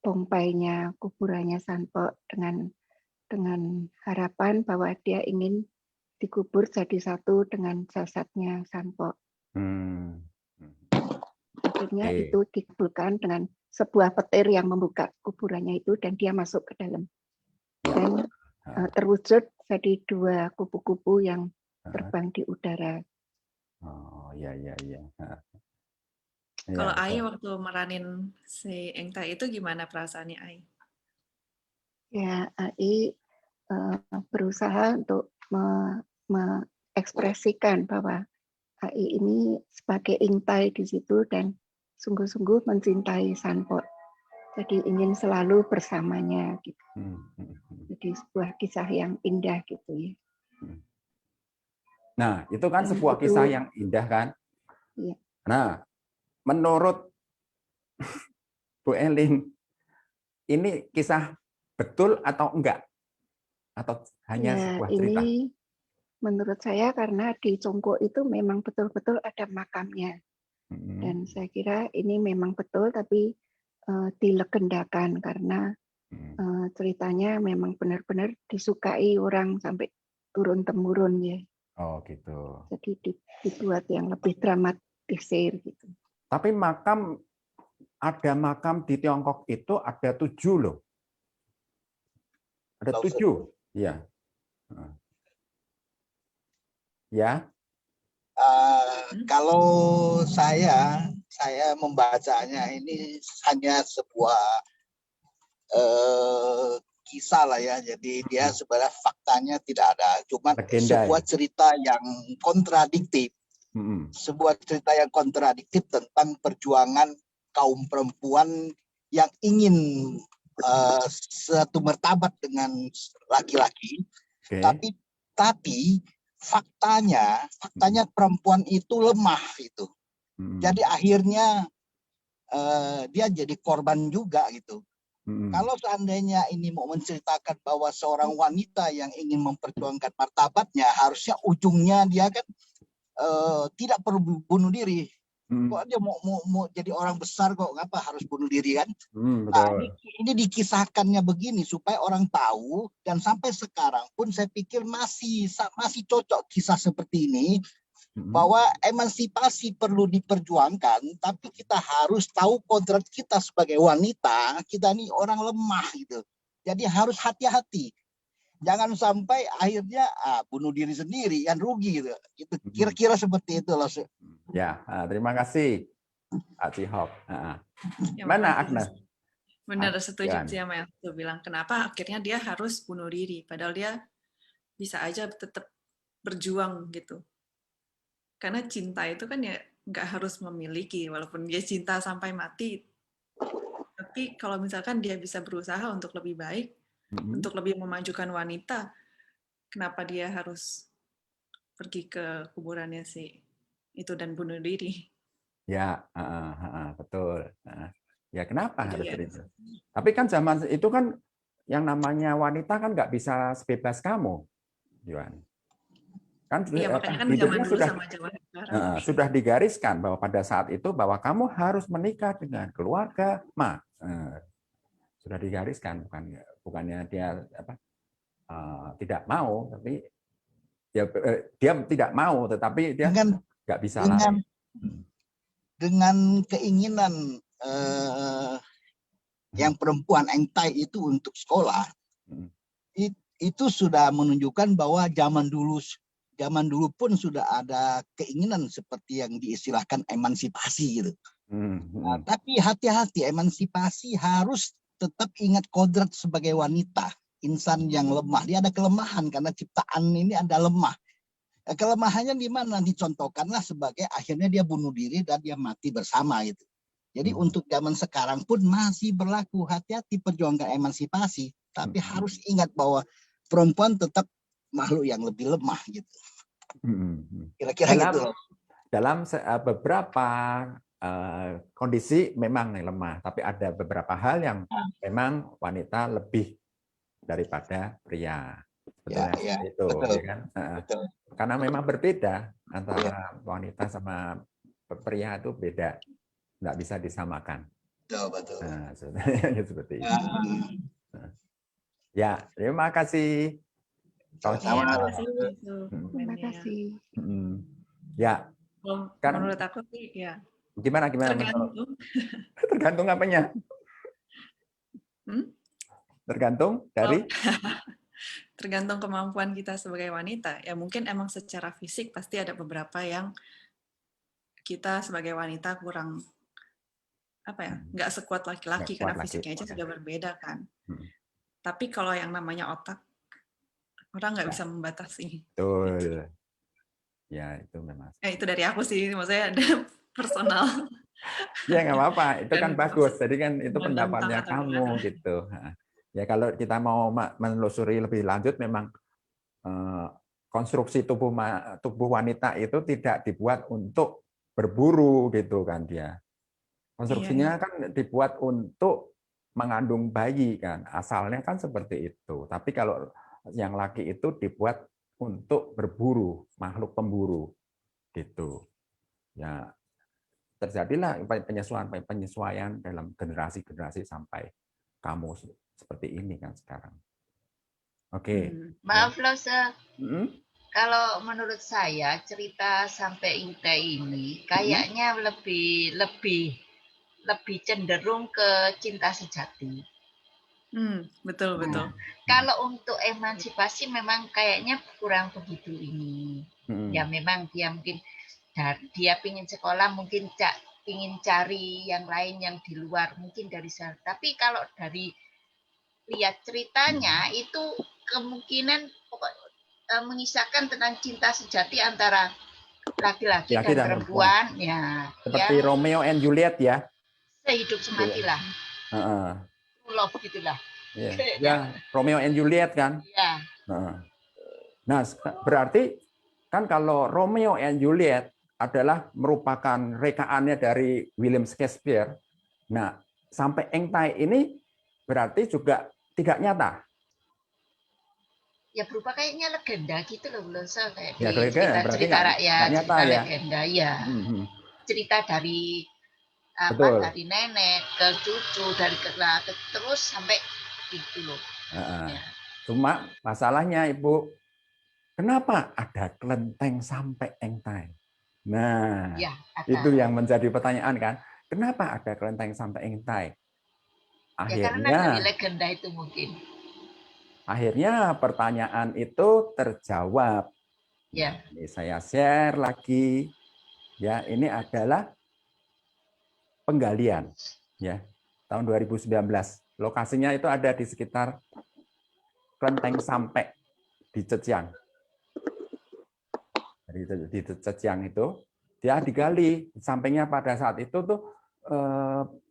bongpainya kuburannya Sanpo dengan harapan bahwa dia ingin dikubur jadi satu dengan jasadnya Sanpo. Akhirnya itu dikabulkan dengan sebuah petir yang membuka kuburannya itu dan dia masuk ke dalam. Dan terwujud jadi 2 kupu-kupu yang terbang di udara. Oh iya. Kalau Ai waktu meranin si Engta itu gimana perasaannya Ai? Ya, Ai berusaha untuk mengekspresikan bahwa Ai ini sebagai Ingtai di situ dan sungguh-sungguh mencintai Sanpo. Jadi ingin selalu bersamanya gitu. Jadi sebuah kisah yang indah gitu ya. Nah, itu kan sebuah kisah yang indah kan? Iya. Nah, menurut Bu Elin, ini kisah betul atau enggak? Atau hanya sebuah cerita? Ini menurut saya karena di Congko itu memang betul-betul ada makamnya. Dan saya kira ini memang betul, tapi dilegendakan karena ceritanya memang benar-benar disukai orang sampai turun-temurun ya. Oh gitu. Jadi dibuat yang lebih dramatisir gitu. Tapi ada makam di Tiongkok itu ada 7 loh. Ada 7, ya. Ya. Kalau saya membacanya ini hanya sebuah kisah lah ya. Jadi dia sebenarnya faktanya tidak ada. Cuma sebuah cerita yang kontradiktif. Sebuah cerita yang kontradiktif tentang perjuangan kaum perempuan yang ingin satu martabat dengan laki-laki. Tapi faktanya perempuan itu lemah itu. Jadi akhirnya dia jadi korban juga gitu. Kalau seandainya ini mau menceritakan bahwa seorang wanita yang ingin memperjuangkan martabatnya, harusnya ujungnya dia kan tidak perlu bunuh diri. Kok dia mau jadi orang besar kok ngapa harus bunuh diri kan? Nah, ini dikisahkannya begini supaya orang tahu, dan sampai sekarang pun saya pikir masih cocok kisah seperti ini bahwa emansipasi perlu diperjuangkan, tapi kita harus tahu kodrat kita sebagai wanita, kita ini orang lemah gitu. Jadi harus hati-hati. Jangan sampai akhirnya bunuh diri sendiri, kan rugi gitu. Itu kira-kira seperti itu loh. Ya, terima kasih Pak Cihok. Ya, Mana Agnes? Benar, setuju sih sama yang aku bilang. Kenapa akhirnya dia harus bunuh diri, padahal dia bisa aja tetap berjuang gitu. Karena cinta itu kan ya nggak harus memiliki, walaupun dia cinta sampai mati. Tapi kalau misalkan dia bisa berusaha untuk lebih baik, untuk lebih memajukan wanita, kenapa dia harus pergi ke kuburannya si itu dan bunuh diri? Ya, betul. Ya kenapa harus itu? Tapi kan zaman itu kan yang namanya wanita kan nggak bisa sebebas kamu, Yohan. Kan, iya, makanya kan zaman dulu sama zaman sekarang. Sudah digariskan bahwa pada saat itu bahwa kamu harus menikah dengan keluarga sudah digariskan, bukannya dia tidak mau, tapi dia tidak mau, tetapi dia nggak bisa lari. Dengan keinginan yang perempuan engtai itu untuk sekolah, itu sudah menunjukkan bahwa zaman dulu pun sudah ada keinginan seperti yang diistilahkan emansipasi gitu. Nah, tapi hati-hati, emansipasi harus tetap ingat kodrat sebagai wanita, insan yang lemah. Dia ada kelemahan karena ciptaan ini ada lemah. Kelemahannya di mana? Dicontohkanlah sebagai akhirnya dia bunuh diri dan dia mati bersama itu. Jadi untuk zaman sekarang pun masih berlaku, hati-hati perjuangan emansipasi, tapi harus ingat bahwa perempuan tetap makhluk yang lebih lemah gitu. Kira-kira gitu. Dalam beberapa kondisi memang lemah, tapi ada beberapa hal yang memang wanita lebih daripada pria. Ya, itu, betul. Ya kan? Betul. Karena memang berbeda antara wanita sama pria itu beda, nggak bisa disamakan. Betul. Nah, seperti itu. Ya, terima kasih. Terima kasih. Ya. Menurut aku sih ya. Gimana? Tergantung apanya? Tergantung dari? Tergantung kemampuan kita sebagai wanita. Ya mungkin emang secara fisik pasti ada beberapa yang kita sebagai wanita kurang nggak sekuat laki-laki karena fisiknya aja sudah berbeda kan. Tapi kalau yang namanya otak, orang nggak bisa membatasi. Betul. Ya itu memang. Itu dari aku sih, maksudnya ada personal. Ya nggak apa-apa, itu kan bagus. Jadi kan itu pendapatnya kamu gitu. Ya kalau kita mau menelusuri lebih lanjut, memang konstruksi tubuh wanita itu tidak dibuat untuk berburu gitu kan dia. Konstruksinya kan dibuat untuk mengandung bayi kan, asalnya kan seperti itu. Tapi kalau yang laki itu dibuat untuk berburu, makhluk pemburu gitu. Ya terjadilah penyesuaian dalam generasi-generasi sampai kamu seperti ini kan sekarang. Oke. Maaf loh, kalau menurut saya cerita sampai Inte ini kayaknya lebih cenderung ke cinta sejati. Betul. Kalau untuk emansipasi memang kayaknya kurang begitu ini. Ya memang dia mungkin dia pingin sekolah, mungkin ingin cari yang lain yang di luar, mungkin dari sana. Tapi kalau dari lihat ceritanya itu kemungkinan mengisahkan tentang cinta sejati antara laki-laki dan perempuan. Ya, seperti Romeo and Juliet ya. Sehidup sematilah. Love gitulah. Ya, Romeo and Juliet kan. Ya. Nah, berarti kan kalau Romeo and Juliet adalah merupakan rekaannya dari William Shakespeare. Nah, sampai engtai ini berarti juga tidak nyata. Ya berupa kayaknya legenda gitu loh, kayak ya, cerita rakyat, nyata, cerita legenda ya. Cerita dari dari nenek ke cucu, dari terus sampai gitu loh. Ya. Cuma masalahnya Ibu, kenapa ada kelenteng sampai engtai? Nah, Ya, itu yang menjadi pertanyaan kan. Kenapa ada kelenteng sampai Engtai? ya karena dari Akhirnya, legenda itu mungkin. akhirnya pertanyaan itu terjawab. Ya. Nah, ini saya share lagi. Ya, ini adalah penggalian. Ya, tahun 2019. Lokasinya itu ada di sekitar Kelenteng Sampai di Zhejiang. Di Zhejiang itu dia digali, sampingnya pada saat itu tuh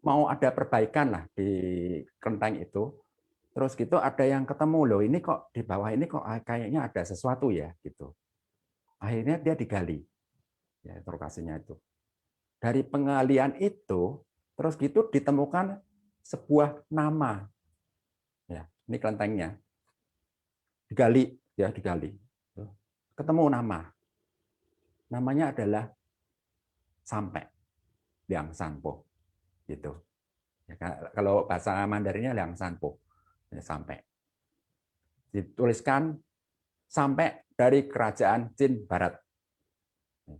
mau ada perbaikan lah di kelenteng itu. Terus gitu ada yang ketemu, loh ini kok di bawah ini kok kayaknya ada sesuatu ya gitu. Akhirnya dia digali ya lokasinya itu. Dari penggalian itu terus gitu ditemukan sebuah nama. Ya, ini kelentengnya. Digali ya, digali. Ketemu nama. Namanya adalah Sampai Liang Sanpo gitu. Ya, kalau bahasa Mandarinnya Liang Sanpo. Ya, Sampai. Dituliskan Sampai dari kerajaan Jin Barat.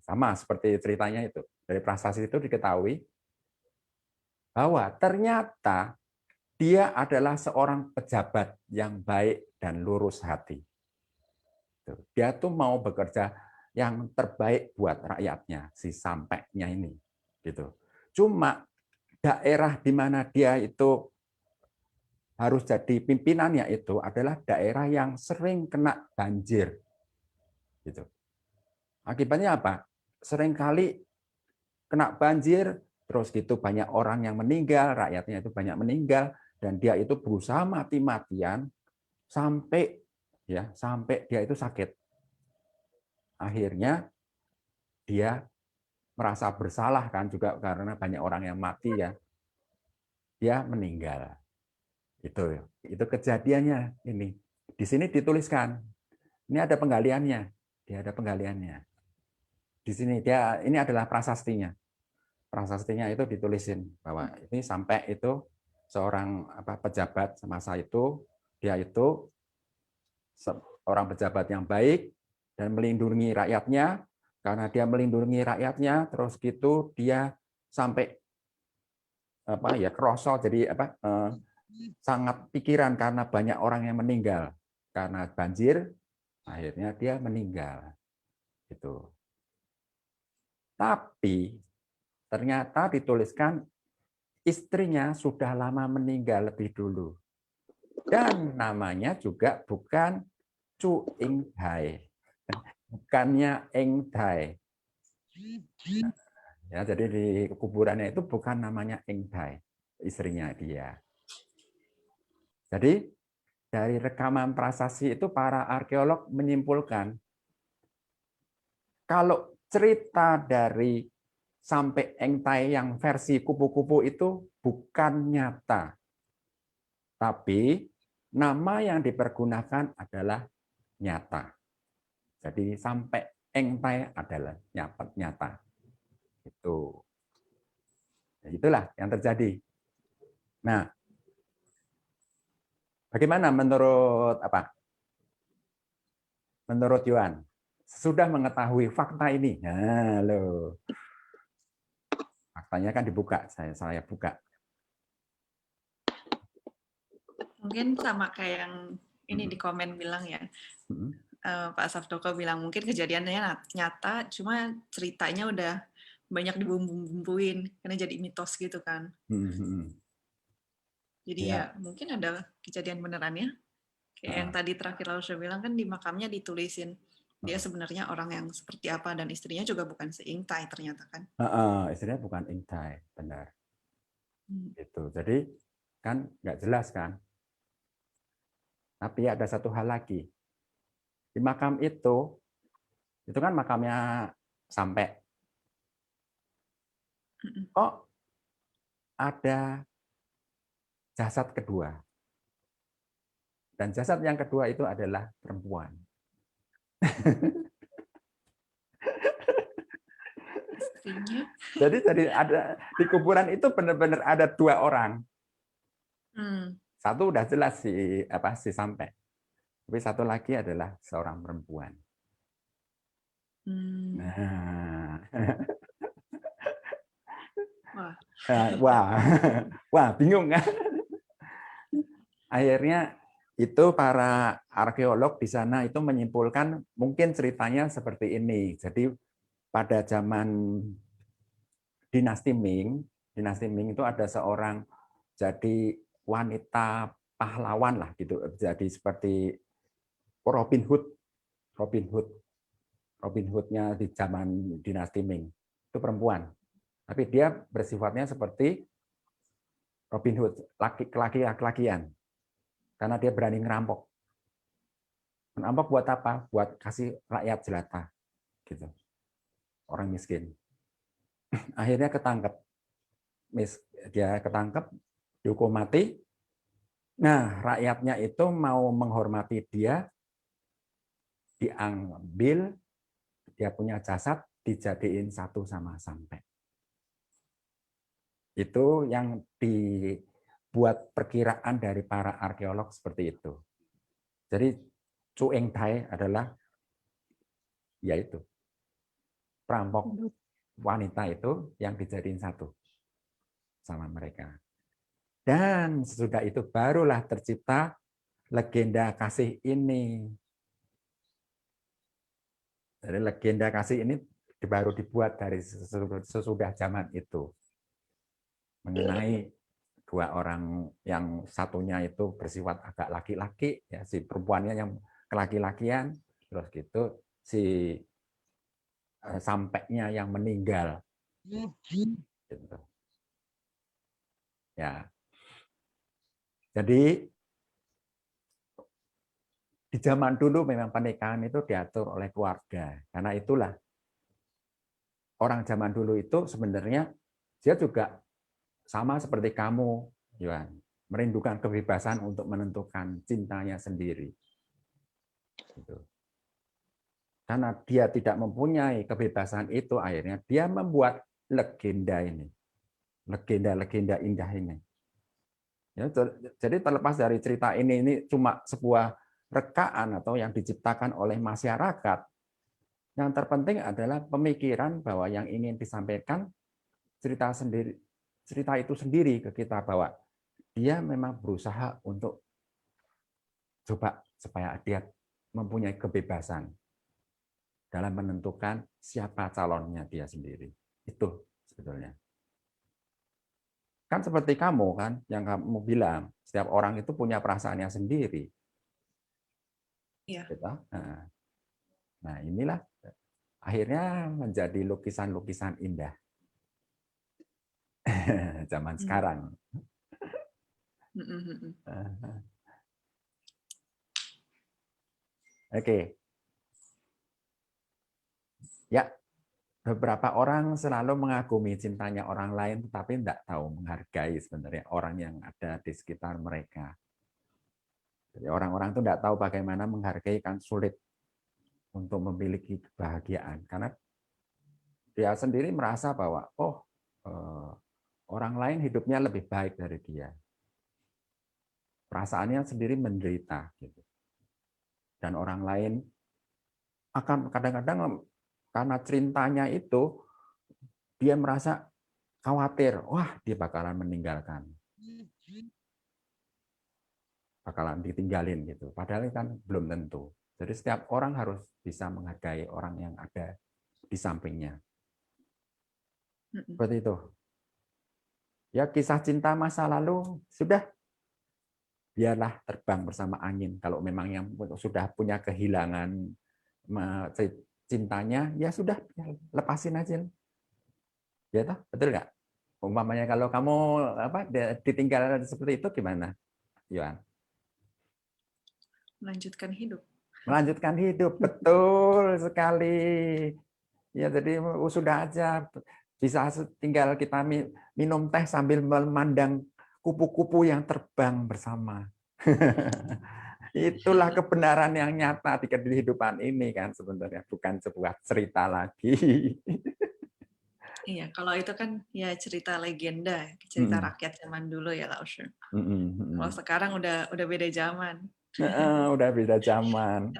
Sama seperti ceritanya itu. Dari prasasti itu diketahui bahwa ternyata dia adalah seorang pejabat yang baik dan lurus hati. Dia tuh mau bekerja yang terbaik buat rakyatnya, si Sampainya ini. Gitu. Cuma daerah di mana dia itu harus jadi pimpinannya itu adalah daerah yang sering kena banjir. Gitu. Akibatnya apa? Seringkali kena banjir, terus gitu banyak orang yang meninggal, rakyatnya itu banyak meninggal, dan dia itu berusaha mati-matian sampai dia itu sakit. Akhirnya dia merasa bersalah kan juga karena banyak orang yang mati ya. Dia meninggal. Itu kejadiannya ini. Di sini dituliskan. Ini ada penggaliannya. Dia ada penggaliannya. Di sini ini adalah prasastinya. Prasastinya itu ditulisin bahwa ini Sampai itu seorang pejabat semasa itu, dia itu seorang pejabat yang baik dan melindungi rakyatnya. Karena dia melindungi rakyatnya, terus gitu dia sampai kerosot, jadi sangat pikiran karena banyak orang yang meninggal karena banjir, akhirnya dia meninggal. Gitu. Tapi ternyata dituliskan istrinya sudah lama meninggal lebih dulu. Dan namanya juga bukan Chu Ing Hai. Bukannya Eng Dai. Ya, jadi di kuburannya itu bukan namanya Eng Dai, istrinya dia. Jadi dari rekaman prasasti itu para arkeolog menyimpulkan kalau cerita dari Sampai Eng Tai yang versi kupu-kupu itu bukan nyata. Tapi nama yang dipergunakan adalah nyata. Jadi Sampai Eng Tai adalah nyata. Itu. Itulah yang terjadi. Nah, bagaimana menurut Menurut Yuan? Sudah mengetahui fakta ini. Nah, loh. Faktanya kan dibuka, saya buka. Mungkin sama kayak yang ini di komen bilang ya. Pak Safdoko bilang mungkin kejadiannya nyata, cuma ceritanya udah banyak dibumbu-bumbuin karena jadi mitos gitu kan. Jadi ya mungkin ada kejadian benerannya. Kayak yang tadi terakhir lalu saya bilang kan di makamnya ditulisin dia sebenarnya orang yang seperti apa dan istrinya juga bukan se-Ing Tai ternyata kan. Istrinya bukan Ing Tai, benar. Gitu. Jadi kan nggak jelas kan. Tapi ada satu hal lagi. Di makam itu kan makamnya Sampai. Kok ada jasad kedua? Dan jasad yang kedua itu adalah perempuan. Jadi ada di kuburan itu benar-benar ada dua orang. Satu udah jelas si Sampai. Tapi satu lagi adalah seorang perempuan. Nah, Wah, bingung kan? Akhirnya itu para arkeolog di sana itu menyimpulkan mungkin ceritanya seperti ini. Jadi pada zaman dinasti Ming itu ada seorang jadi wanita pahlawan lah gitu. Jadi seperti Robin Hood-nya di zaman dinasti Ming. Itu perempuan. Tapi dia bersifatnya seperti Robin Hood, laki-lakian. Karena dia berani ngerampok. Ngerampok buat apa? Buat kasih rakyat jelata. Gitu. Orang miskin. Akhirnya ketangkep. Dia ketangkep, dihukum mati. Nah, rakyatnya itu mau menghormati dia, diambil, dia punya jasad, dijadiin satu sama sampai. Itu yang dibuat perkiraan dari para arkeolog seperti itu. Jadi Chu Eng Tai adalah yaitu perampok wanita itu yang dijadiin satu sama mereka. Dan sesudah itu barulah tercipta legenda kasih ini. Jadi legenda kasih ini baru dibuat dari sesudah zaman itu. Mengenai dua orang yang satunya itu bersifat agak laki-laki, ya si perempuannya yang kelaki-lakian, terus gitu si sampainya yang meninggal. Gitu. Ya. Jadi di zaman dulu memang pernikahan itu diatur oleh keluarga. Karena itulah orang zaman dulu itu sebenarnya dia juga sama seperti kamu, Yohan, merindukan kebebasan untuk menentukan cintanya sendiri. Gitu. Karena dia tidak mempunyai kebebasan itu, akhirnya dia membuat legenda ini, legenda-legenda indah ini. Ya, jadi terlepas dari cerita ini cuma sebuah rekaan atau yang diciptakan oleh masyarakat. Yang terpenting adalah pemikiran bahwa yang ingin disampaikan cerita itu sendiri ke kita, bahwa dia memang berusaha untuk coba supaya dia mempunyai kebebasan dalam menentukan siapa calonnya dia sendiri. Itu sebetulnya. Kan seperti kamu kan, yang kamu bilang, setiap orang itu punya perasaannya sendiri. Iya. Nah, inilah akhirnya menjadi lukisan-lukisan indah. Zaman sekarang. Oke. Ya, beberapa orang selalu mengagumi cintanya orang lain, tetapi tidak tahu menghargai sebenarnya orang yang ada di sekitar mereka. Jadi orang-orang itu tidak tahu bagaimana menghargai, kan sulit untuk memiliki kebahagiaan. Karena dia sendiri merasa bahwa, orang lain hidupnya lebih baik dari dia. Perasaannya sendiri menderita. Gitu. Dan orang lain akan kadang-kadang karena cintanya itu, dia merasa khawatir, wah dia bakalan meninggalkan. Bakalan ditinggalin gitu. Padahal kan belum tentu. Jadi setiap orang harus bisa menghargai orang yang ada di sampingnya. Seperti itu. Ya, kisah cinta masa lalu sudah, biarlah terbang bersama angin. Kalau memang yang sudah punya kehilangan cintanya, ya sudah, lepasin aja. Ya toh, betul nggak? Umpamanya kalau kamu ditinggal seperti itu gimana, Yohan? Melanjutkan hidup. Melanjutkan hidup, betul sekali. Ya, jadi sudah aja. Bisa tinggal kita minum teh sambil memandang kupu-kupu yang terbang bersama. Itulah kebenaran yang nyata di kehidupan ini kan sebenarnya, bukan sebuah cerita lagi. Iya, kalau itu kan ya cerita legenda, cerita rakyat zaman dulu ya, Lao Shu. Kalau sekarang udah beda zaman. Udah beda zaman.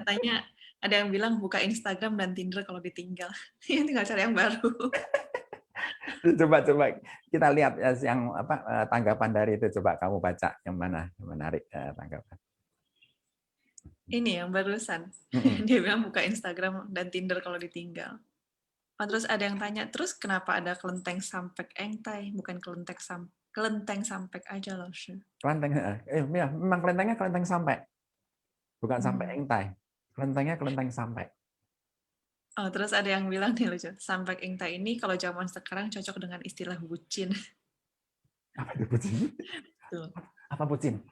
Ada yang bilang buka Instagram dan Tinder kalau ditinggal. Tinggal cari yang baru. Coba kita lihat yang apa tanggapan dari itu. Coba kamu baca yang mana yang menarik tanggapan. Ini yang barusan. Dia bilang buka Instagram dan Tinder kalau ditinggal. Terus ada yang tanya, terus kenapa ada kelenteng sampek engtai, bukan kelenteng sampek aja loh, Shu? Kelenteng, ya, memang kelentengnya kelenteng sampek, bukan sampek engtai. Kelentengnya kelenteng sampek. Oh, terus ada yang bilang nih lucu, sampek engtai ini kalau zaman sekarang cocok dengan istilah bucin. Apa itu bucin? Tuh. Apa bucin?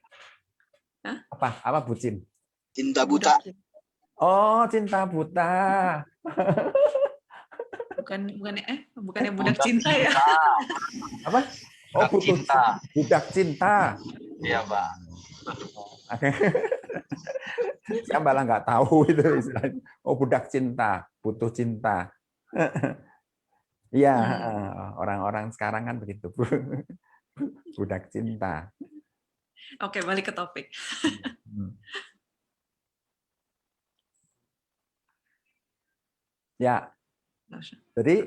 Hah? Apa bucin? Cinta buta. Oh, cinta buta. Bukannya budak cinta ya? Apa? Oh, budak cinta. Iya, Pak. Saya malah nggak tahu itu istilahnya. Oh, budak cinta, butuh cinta. Iya, orang-orang sekarang kan begitu. Budak cinta. Oke, balik ke topik. Ya. Jadi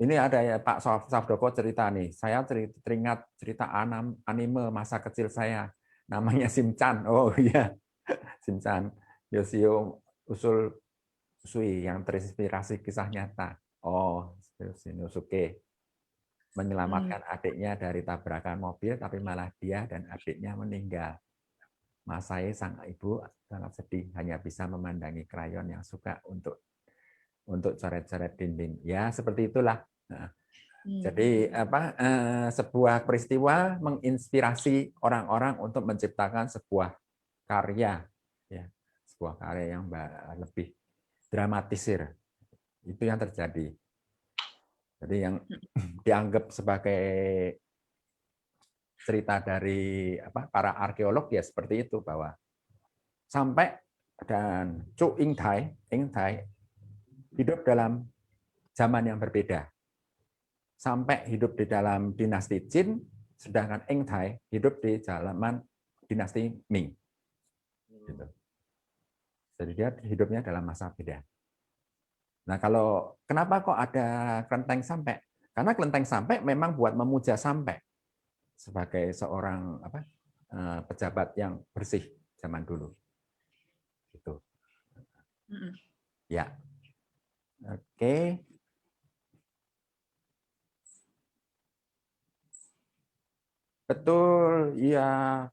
ini ada ya Pak Safdoko cerita nih. Saya teringat cerita anime masa kecil saya. Namanya Shim-chan. Oh iya. Shim-chan. Yoshio Usui yang terinspirasi kisah nyata. Oh, Shinosuke menyelamatkan adiknya dari tabrakan mobil, tapi malah dia dan adiknya meninggal. Masai sang ibu sangat sedih, hanya bisa memandangi krayon yang suka untuk coret-coret dinding. Ya, seperti itulah. Nah, jadi sebuah peristiwa menginspirasi orang-orang untuk menciptakan sebuah karya, ya, sebuah karya yang lebih dramatisir. Itu yang terjadi. Jadi yang dianggap sebagai cerita dari para arkeolog ya seperti itu, bahwa sampai dan Chu Ingtai hidup dalam zaman yang berbeda. Sampai hidup di dalam dinasti Qin, sedangkan Engtai hidup di zaman dinasti Ming. Gitu. Jadi dia hidupnya dalam masa beda. Nah, kenapa kok ada kelenteng sampek? Karena kelenteng sampek memang buat memuja sampek sebagai seorang pejabat yang bersih zaman dulu. Gitu. Ya. Oke. Betul, iya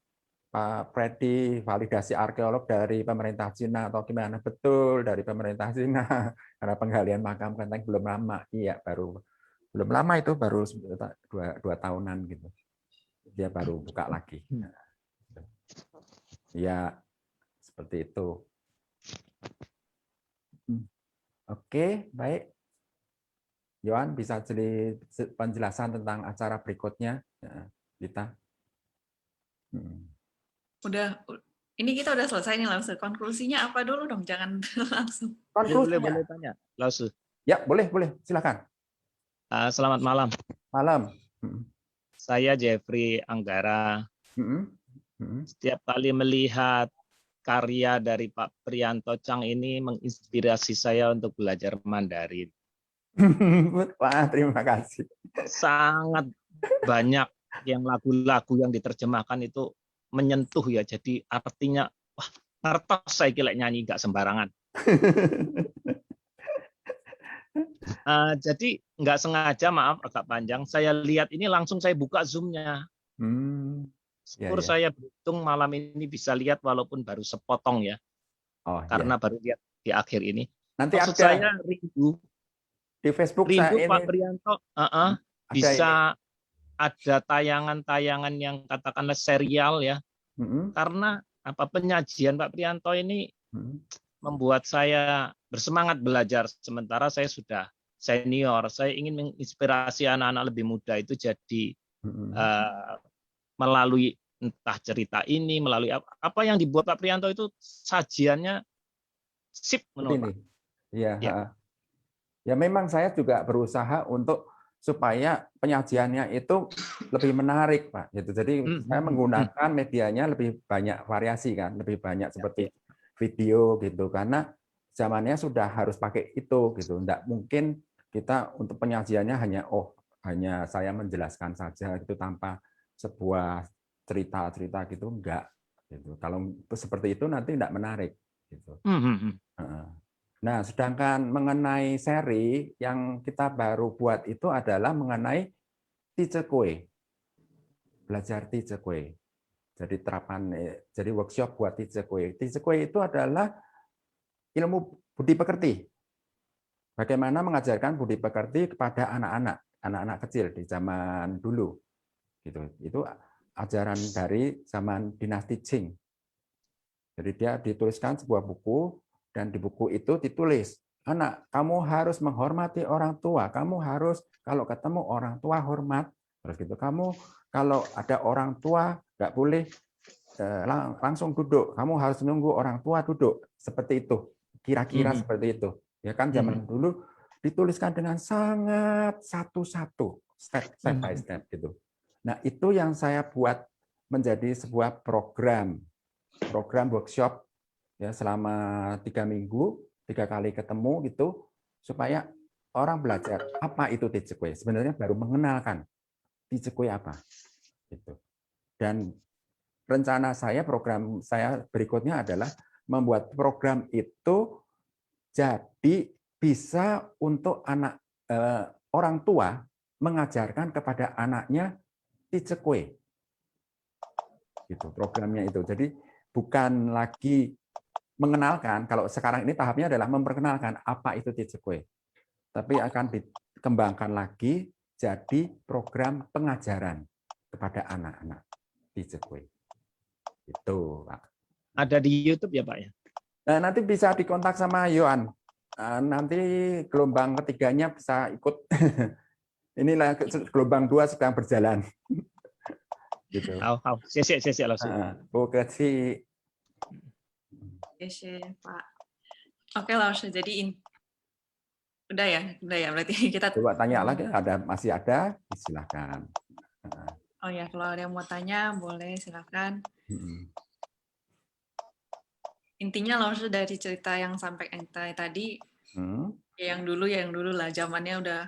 Pak Freddy, validasi arkeolog dari pemerintah Cina atau gimana? Betul, dari pemerintah Cina. Karena penggalian makam kelenteng belum lama. Iya, belum lama itu, baru 2 tahunan gitu. Dia baru buka lagi. Ya, seperti itu. Oke, baik. Yohan bisa jadi penjelasan tentang acara berikutnya, kita. Ini kita udah selesai nih langsung. Konklusinya apa dulu dong? Jangan langsung. Boleh tanya, langsung. Ya, boleh, silakan. Selamat malam. Malam. Saya Jeffrey Anggara. Setiap kali melihat karya dari Pak Priyanto Chang ini menginspirasi saya untuk belajar Mandarin. Wah, terima kasih. Sangat banyak yang lagu-lagu yang diterjemahkan itu menyentuh ya. Jadi artinya, wah, ngertos saya kira nyanyi nggak sembarangan. Jadi nggak sengaja, maaf agak panjang, saya lihat ini langsung saya buka Zoom-nya. Syukur saya beruntung malam ini bisa lihat walaupun baru sepotong ya. Karena baru lihat di akhir ini. Nanti maksud ada saya rindu di Facebook rindu Pak Priyanto bisa ini. Ada tayangan-tayangan yang katakanlah serial ya. Karena penyajian Pak Priyanto ini membuat saya bersemangat belajar, sementara saya sudah senior. Saya ingin menginspirasi anak-anak lebih muda itu jadi melalui entah cerita ini, melalui apa yang dibuat Pak Priyanto itu sajiannya sip menurut Pak. Iya. Ya memang saya juga berusaha untuk supaya penyajiannya itu lebih menarik, Pak. Gitu. Jadi saya menggunakan medianya lebih banyak variasi kan, lebih banyak seperti video gitu. Karena zamannya sudah harus pakai itu gitu. Enggak mungkin kita untuk penyajiannya hanya saya menjelaskan saja gitu tanpa sebuah cerita-cerita gitu, enggak gitu. Kalau seperti itu nanti enggak menarik gitu. Nah, sedangkan mengenai seri yang kita baru buat itu adalah mengenai Tichekue. Belajar Tichekue. Jadi workshop buat Tichekue. Tichekue itu adalah ilmu budi pekerti. Bagaimana mengajarkan budi pekerti kepada anak-anak kecil di zaman dulu. Gitu. Itu ajaran dari zaman dinasti Qing. Jadi dia dituliskan sebuah buku, dan di buku itu ditulis, anak, kamu harus menghormati orang tua. Kamu harus kalau ketemu orang tua hormat. Terus gitu. Kamu kalau ada orang tua nggak boleh langsung duduk. Kamu harus menunggu orang tua duduk. Seperti itu. Kira-kira seperti itu. Ya kan zaman dulu dituliskan dengan sangat satu-satu, step by step gitu. Nah, itu yang saya buat menjadi sebuah program workshop ya selama 3 minggu, 3 kali ketemu gitu, supaya orang belajar apa itu Tichekue. Sebenarnya baru mengenalkan Tichekue apa gitu. Dan rencana saya, program saya berikutnya adalah membuat program itu jadi bisa untuk orang tua mengajarkan kepada anaknya Tichekue. Gitu programnya itu. Jadi bukan lagi mengenalkan, kalau sekarang ini tahapnya adalah memperkenalkan apa itu Tichekue. Tapi akan dikembangkan lagi jadi program pengajaran kepada anak-anak Tichekue. Itu, Pak. Ada di YouTube ya, Pak ya? Nah, nanti bisa dikontak sama Yohan. Nanti gelombang ketiganya bisa ikut. Inilah gelombang 2 sedang berjalan. Gitu. Saya langsung. Kasih. Yes, Pak. Oke, langsung jadi udah ya berarti kita coba tanya lagi, masih ada, silakan. Oh ya, kalau ada yang mau tanya boleh silakan. Intinya langsung dari cerita yang sampai tadi, yang dulu lah, zamannya udah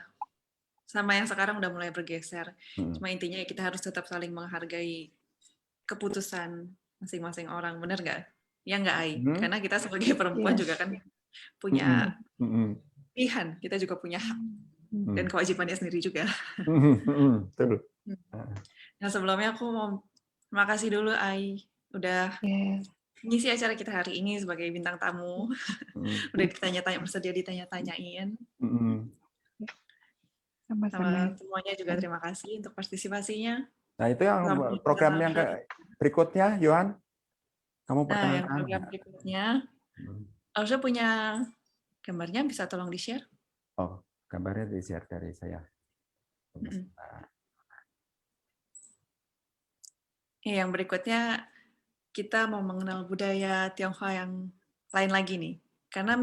sama yang sekarang udah mulai bergeser. Cuma intinya kita harus tetap saling menghargai keputusan masing-masing orang, bener nggak? Ya nggak, Ai? Karena kita sebagai perempuan juga kan punya pilihan, kita juga punya hak dan kewajibannya sendiri juga. Nah, sebelumnya aku mau makasih dulu, Ai, udah ngisi acara kita hari ini sebagai bintang tamu. Udah bersedia ditanya-tanyain. Sama-sama. Semuanya juga terima kasih untuk partisipasinya. Nah, itu yang program yang berikutnya, Yohan. Kamu Nah, yang program berikutnya, Alsa punya gambarnya, bisa tolong di-share? Oh, gambarnya di-share dari saya. Yang berikutnya, kita mau mengenal budaya Tionghoa yang lain lagi nih. Karena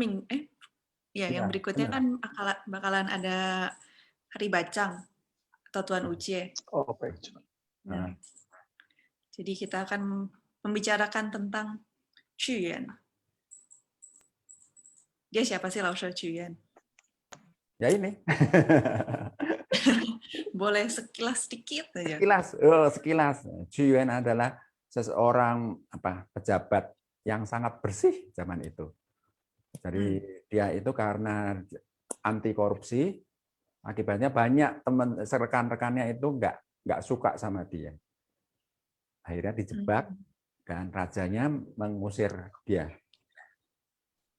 yang berikutnya kan bakalan ada Hari Bacang atau Tuan Ucie. Oh, baik. Ya. Jadi kita akan membicarakan tentang Qiyuan. Dia siapa sih Lao Qiyuan? Ya ini. Boleh sekilas sedikit aja. Sekilas. Qiyuan adalah seseorang pejabat yang sangat bersih zaman itu. Jadi dia itu karena anti korupsi, akibatnya banyak rekan-rekannya itu nggak suka sama dia. Akhirnya dijebak dan rajanya mengusir dia.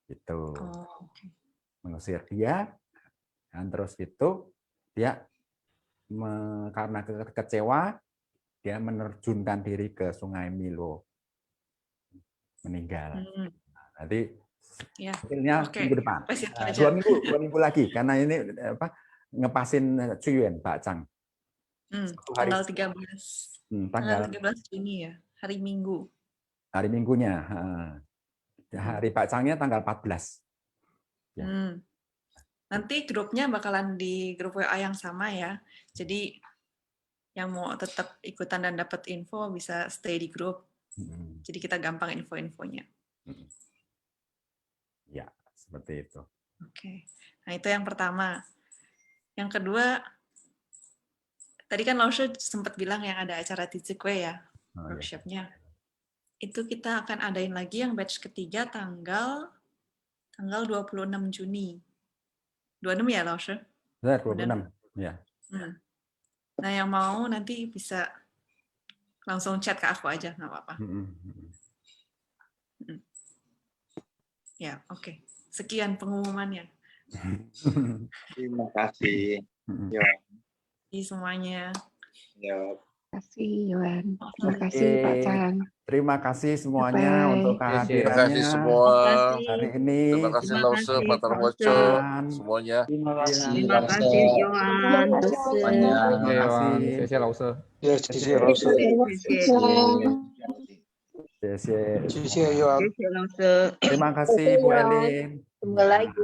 Itu mengusir dia, dan terus itu dia karena kecewa dia menerjunkan diri ke Sungai Milo, meninggal. Nanti hasilnya minggu depan, 2 minggu lagi, karena ini ngepasin Qiyuan Bacang. Tanggal 13. Tanggal 13 Juni ya, hari Minggu. Hari Minggunya. Hari Bacangnya tanggal 14. Ya. Nanti grupnya bakalan di grup WA yang sama ya. Jadi yang mau tetap ikutan dan dapat info bisa stay di grup. Jadi kita gampang info-infonya. Ya, seperti itu. Oke. Nah, itu yang pertama. Yang kedua, tadi kan Laushe sempat bilang yang ada acara Tizikwe ya, workshop-nya. Itu kita akan adain lagi yang batch ketiga tanggal 26 Juni. 26 ya, Laushe? 26, ya. Nah, yang mau nanti bisa langsung chat ke aku aja, nggak apa-apa. Ya, oke. Sekian pengumumannya. Terima kasih. Ya. Semuanya. Ya. Terima kasih, Yohan. Terima kasih, Pak Chan. Terima kasih semuanya untuk kehadirannya. Terima kasih semua. Hari ini. Terima kasih Laushe, Pak Tarwoco, semuanya. Terima kasih, Yohan. Terima kasih. Laushe. Laushe. Terima kasih, Bu Elin. Tunggu lagi.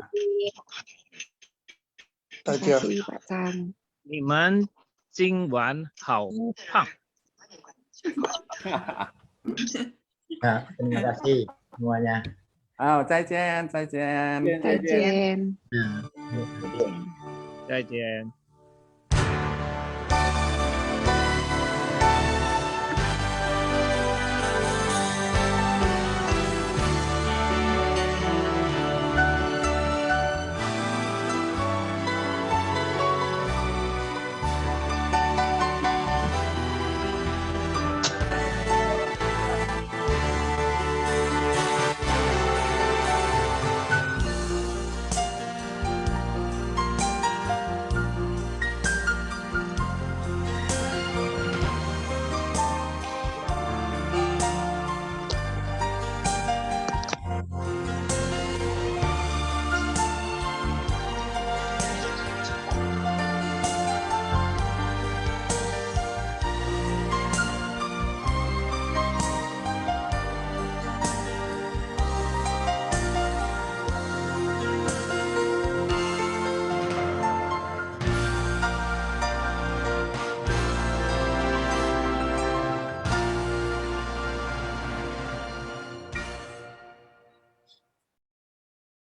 Terima kasih, Pak Chan. 你们今晚好胖。 Terima kasih semuanya. 再见，再见。再见。再见。